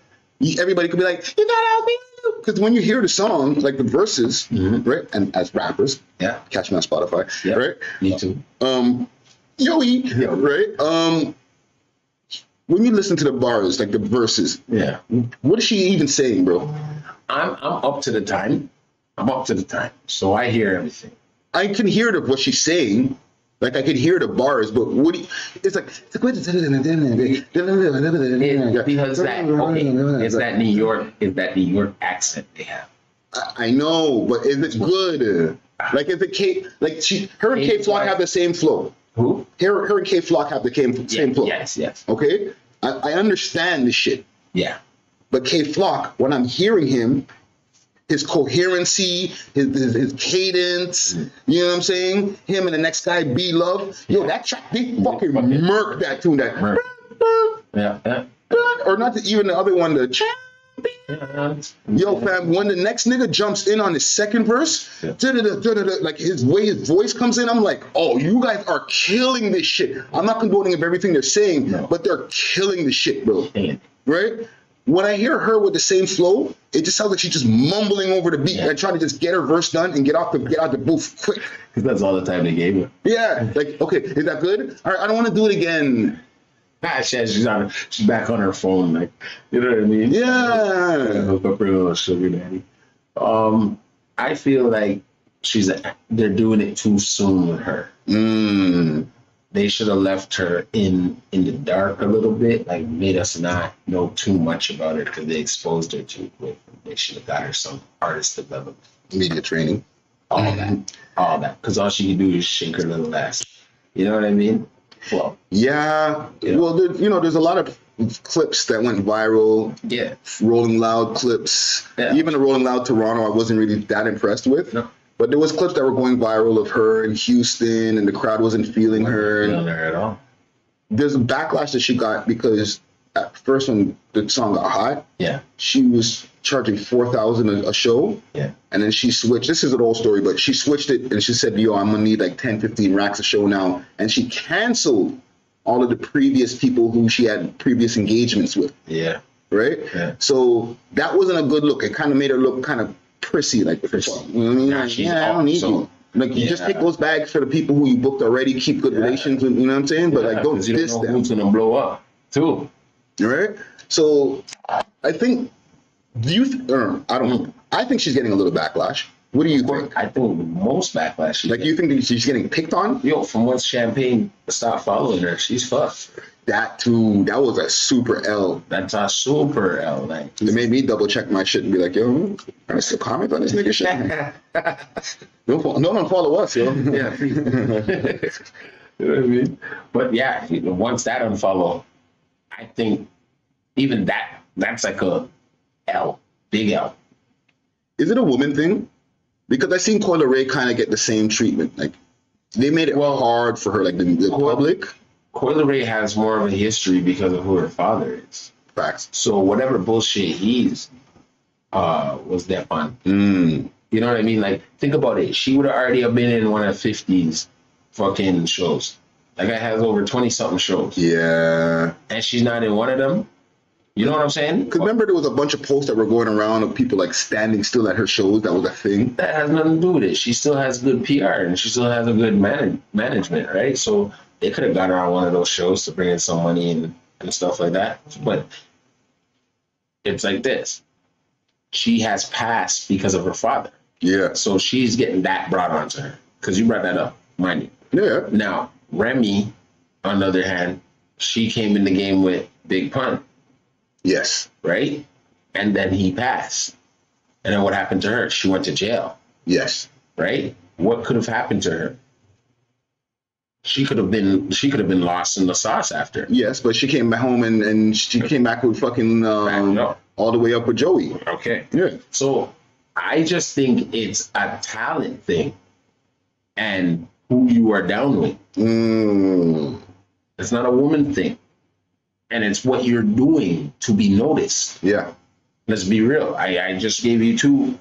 Everybody could be like, you thought I was being you. Because when you hear the song, like the verses, right? And as rappers, catch me on Spotify, right? Me too. Right? When you listen to the bars, like the verses, what is she even saying, bro? I'm up to the time. So I hear everything. I can hear what she's saying. Like I could hear the bars, but it's like because that it's that New York accent they have. I know, but is it good? Like is it K? Like her and K Flock have the same flow. Who? Her and K Flock have the same flow. Yes. Okay, I understand this shit. Yeah, but K Flock, when I'm hearing him. His coherency, his cadence, you know what I'm saying? Him and the next guy, B Love. Yo, that track, they fucking murk that tune. That or not even the other one, yo, fam, when the next nigga jumps in on the second verse, like his way his voice comes in, I'm like, oh, you guys are killing this shit. I'm not condoning of everything they're saying, but they're killing the shit, bro. Right? When I hear her with the same flow, it just sounds like she's just mumbling over the beat and trying to just get her verse done and get out the booth quick. Because that's all the time they gave her. Yeah, like, okay, is that good? All right, I don't want to do it again. She's back on her phone, like, you know what I mean? Yeah. Hook up her little sugar daddy. I feel like they're doing it too soon with her. They should have left her in the dark a little bit, like made us not know too much about her because they exposed her too quick. They should have got her some artist development. Media training. All that. Because all she can do is shake her little ass. You know what I mean? Well. Yeah. Well, there's a lot of clips that went viral. Yeah. Rolling Loud clips. Yeah. Even the Rolling Loud Toronto, I wasn't really that impressed with. No. But there was clips that were going viral of her in Houston, and the crowd wasn't feeling her. Feeling her at all. There's a backlash that she got because at first when the song got hot, she was charging $4,000 a show. Yeah. And then she switched. This is an old story, but she switched it and she said, yo, I'm gonna need like 10, 15 racks a show now. And she canceled all of the previous people who she had previous engagements with. Yeah. Right? Yeah. So that wasn't a good look. It kind of made her look kind of prissy, like, you know what I mean? I don't need you. Like, you just take those bags for the people who you booked already, keep good relations with, you know what I'm saying? But, like, don't diss them. Who's going to blow up, too. Right? So, I think, I don't know. I think she's getting a little backlash. What do you think? I think the most backlash. Like, you think that she's getting picked on? Yo, from once Champagne stopped following her, she's fucked. That too, that was a super L. That's a super L. Like, it made me double check my shit and be like, yo, I still comment on this nigga shit. Don't unfollow us, yo. Yeah. You know what I mean? But yeah, once that unfollow, I think even that's like a L, big L. Is it a woman thing? Because I seen Coyle Ray kind of get the same treatment. Like, they made it hard for her, like the public. Coyle Ray has more of a history because of who her father is. Facts. So whatever bullshit he's was deaf on. You know what I mean? Like, think about it. She would have already been in one of 50's fucking shows. That guy has over 20-something shows. Yeah. And she's not in one of them. You know what I'm saying? Because remember there was a bunch of posts that were going around of people like standing still at her shows. That was a thing. That has nothing to do with it. She still has good PR and she still has a good management, right? So they could have got her on one of those shows to bring in some money and stuff like that. But it's like this. She has passed because of her father. Yeah. So she's getting that brought onto her. Because you brought that up, mind you. Yeah. Now, Remy, on the other hand, she came in the game with Big Pun. Yes. Right? And then he passed. And then what happened to her? She went to jail. Yes. Right? What could have happened to her? She could have been lost in the sauce after. Yes, but she came back home and she came back with fucking all the way up with Joey. Okay. Yeah. So I just think it's a talent thing and who you are down with. It's not a woman thing. And it's what you're doing to be noticed. Yeah. Let's be real. I just gave you two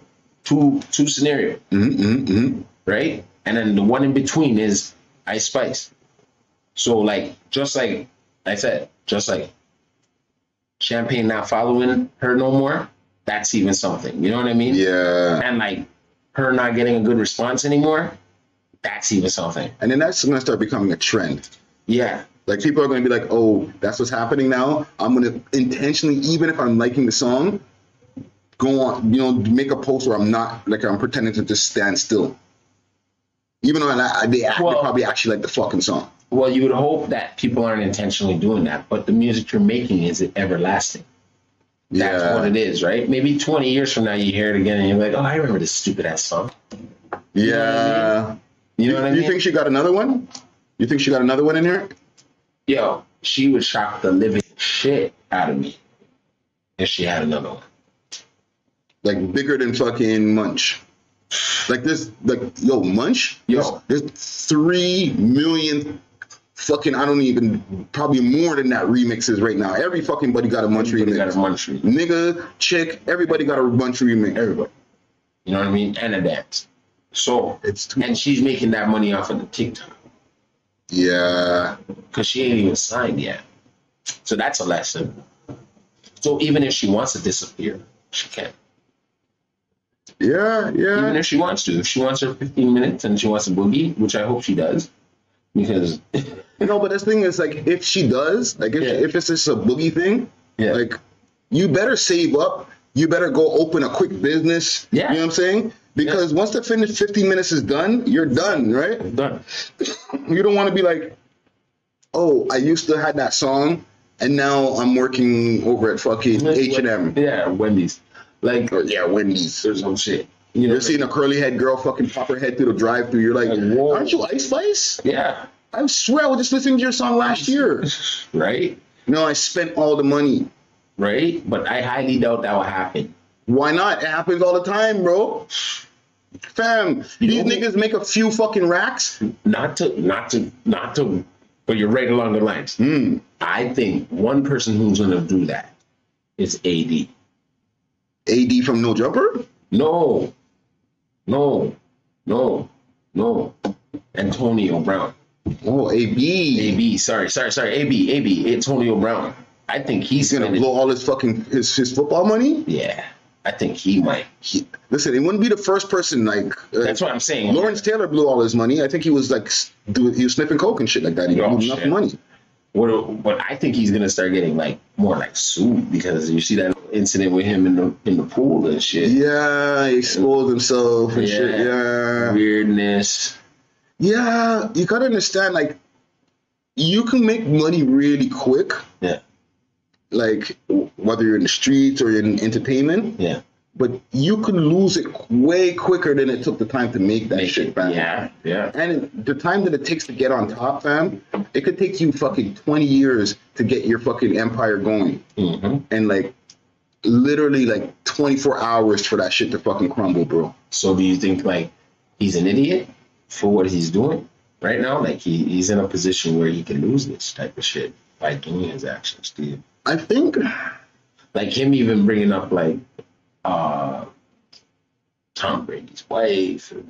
scenarios. Right? And then the one in between is Ice Spice. So like, just like I said, just like Champagne not following her no more, that's even something. You know what I mean? Yeah. And like her not getting a good response anymore, that's even something. And then that's going to start becoming a trend. Yeah. Like people are going to be like, oh, that's what's happening now. I'm going to intentionally, even if I'm liking the song, go on, make a post where I'm not, like I'm pretending to just stand still. Even though they probably actually like the fucking song. Well, you would hope that people aren't intentionally doing that, but the music you're making, is it everlasting? That's what it is, right? Maybe 20 years from now, you hear it again and you're like, oh, I remember this stupid ass song. Yeah. You know what I mean? You think she got another one? You think she got another one in here? Yo, she would shock the living shit out of me if she had another one. Like bigger than fucking Munch. Like this, like, yo, Munch? Yo. There's 3 million fucking, I don't even, probably more than that remixes right now. Every fucking buddy got a Munch remix. Got a Munch remix. Nigga, chick, everybody got a Munch remix. Everybody. You know what I mean? And a dance. So, and she's making that money off of the TikTok. Yeah. Because she ain't even signed yet. So that's a lesson. So even if she wants to disappear, she can. Yeah. Even if she wants to. If she wants her 15 minutes and she wants a boogie, which I hope she does. Because... but the thing is, like, if she does, like, if it's just a boogie thing, like, you better save up. You better go open a quick business. Yeah. You know what I'm saying? Because once the 15 minutes is done, you're done, right? Done. You don't want to be like, oh, I used to have that song, and now I'm working over at fucking H&M. Yeah, Wendy's. Like, Wendy's. Or some shit. You're seeing a curly head girl fucking pop her head through the drive-thru. You're like, aren't you Ice Spice? Yeah. I swear I was just listening to your song last year. Right? No, I spent all the money. Right? But I highly doubt that will happen. Why not? It happens all the time, bro. Fam, these niggas make a few fucking racks. Not to, but you're right along the lines. I think one person who's going to do that is AD. AD from No Jumper? No. Antonio Brown. Oh, AB. Sorry. AB. Antonio Brown. I think he's gonna blow all his fucking his football money. Yeah, I think he might. Listen, it wouldn't be the first person. Like that's what I'm saying. Lawrence Taylor blew all his money. I think he was like he was sniffing coke and shit like that. He blew enough money. But I think he's gonna start getting like more like sued because you see that incident with him in the pool and shit. Yeah, he exposed himself and shit. Yeah, weirdness. Yeah, you gotta understand. Like, you can make money really quick. Yeah. Like, whether you're in the streets or in entertainment. Yeah. But you can lose it way quicker than it took the time to make that shit, fam. Yeah. And the time that it takes to get on top, fam, it could take you fucking 20 years to get your fucking empire going. And like, literally like 24 hours for that shit to fucking crumble, bro. So do you think like he's an idiot for what he's doing right now? Like he's in a position where he can lose this type of shit by doing his actions, do you? I think like him even bringing up like Tom Brady's wife, and,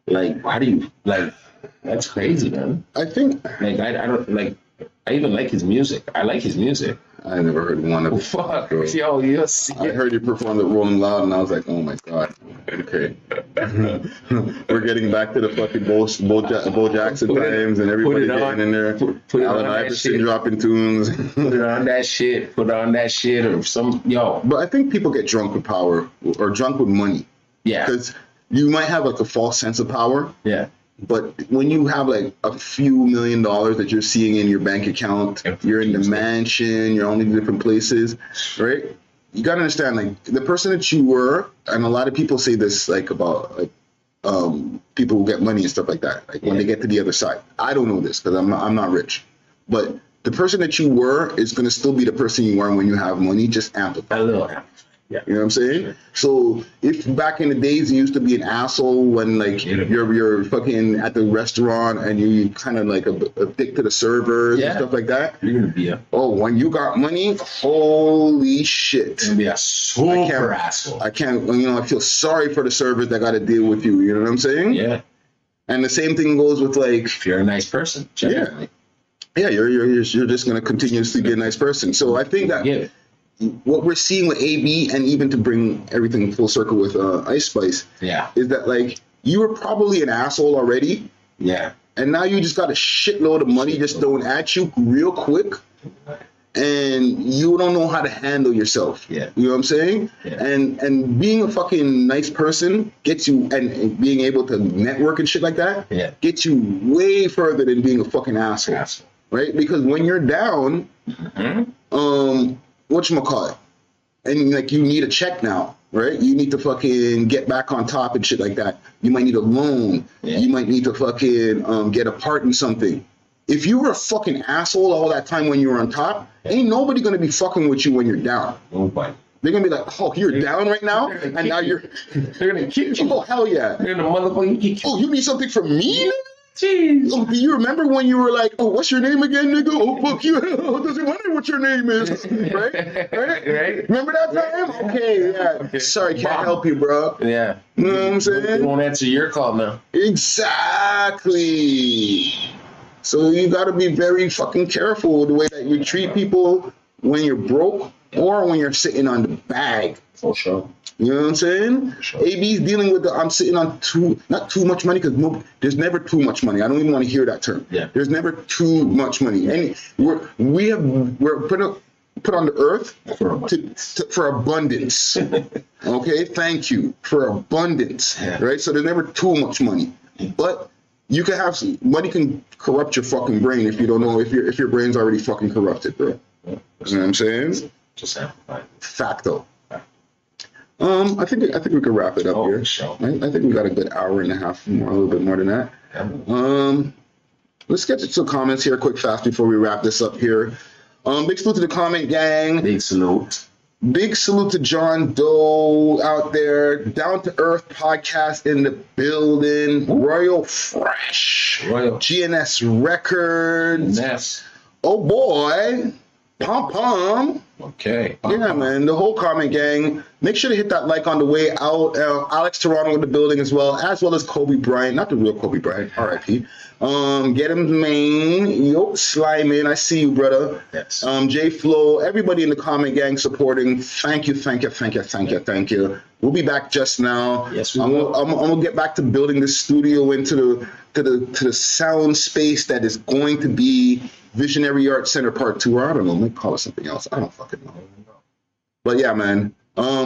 like how do you like that's crazy, man. I think like I don't like I even like his music. I like his music. I never heard one of it. Fuck, bro. yo, you see. I heard you perform at Rolling Loud, and I was like, oh my god. Okay. We're getting back to the fucking Bo Jackson times, and everybody getting in there. Put Allen Iverson dropping tunes. Put it on that shit. Put on that shit or some But I think people get drunk with power or drunk with money. Yeah. Because you might have like a false sense of power. Yeah. But when you have like a few $1 million that you're seeing in your bank account, you're in the mansion, you're only in different places, right? You gotta understand, like the person that you were, and a lot of people say this like about like people who get money and stuff like that. Like when they get to the other side, I don't know this because I'm not rich, but the person that you were is gonna still be the person you are when you have money, just amplified. A little amplified. Yeah. You know what I'm saying? So if back in the days you used to be an asshole when like you're fucking at the restaurant and you kind of like a dick to the servers and stuff like that. You're gonna be when you got money, holy shit. You're gonna be a super asshole. I can't, I feel sorry for the servers that got to deal with you. You know what I'm saying? Yeah. And the same thing goes with like if you're a nice person. Generally. Yeah. You're just gonna continuously be a nice person. So I think that. What we're seeing with AB, and even to bring everything full circle with Ice Spice, is that like you were probably an asshole already, and now you just got a shitload of money just thrown at you real quick, and you don't know how to handle yourself. You know what I'm saying? And being a fucking nice person gets you, and being able to network and shit like that, gets you way further than being a fucking asshole. Right? Because when you're down, whatchamacallit, and like you need a check now, right? You need to fucking get back on top and shit like that. You might need a loan. You might need to fucking get a part in something. If you were a fucking asshole all that time when you were on top, ain't nobody gonna be fucking with you when you're down. Nobody. They're gonna be like, oh, you're down right now, and now they're gonna kick you. Oh, hell yeah. They're gonna motherfucking kick you. Oh, you need something from me? Jeez. Oh, do you remember when you were like, oh, what's your name again, nigga? Oh, fuck you. Doesn't matter what your name is. Right? Remember that time? Okay, yeah. Sorry, can't help you, bro. Yeah. You know what I'm saying? They won't answer your call now. Exactly. So you gotta be very fucking careful with the way that you treat people when you're broke or when you're sitting on the bag. For sure. You know what I'm saying? Sure. AB's dealing with I'm sitting on not too much money, because there's never too much money. I don't even want to hear that term. Yeah. There's never too much money. And we're put on the earth for abundance. Okay, thank you for abundance. Right? So there's never too much money. But you can have money can corrupt your fucking brain if you don't know if your brain's already fucking corrupted, bro. You know what I'm saying? Just amplified. Facto. I think we could wrap it up here. Sure. I think we got a good hour and a half, a little bit more than that. Let's get to some comments here, quick, fast, before we wrap this up here. Big salute to the comment gang. Big salute. Big salute to John Doe out there. Down to Earth podcast in the building. Royal Fresh. GNS Records. Oh boy. Pom. Okay. Yeah, man. The whole comment gang. Make sure to hit that like on the way out. Alex Toronto in the building as well as Kobe Bryant. Not the real Kobe Bryant. R.I.P. Get him main. Yo, Slime in. I see you, brother. Yes. J Flow. Everybody in the comment gang supporting. Thank you. We'll be back just now. Yes, we will. I'm gonna get back to building this studio into the sound space that is going to be Visionary Arts Center Part 2, or I don't know, maybe call it something else. I don't fucking know. But yeah, man.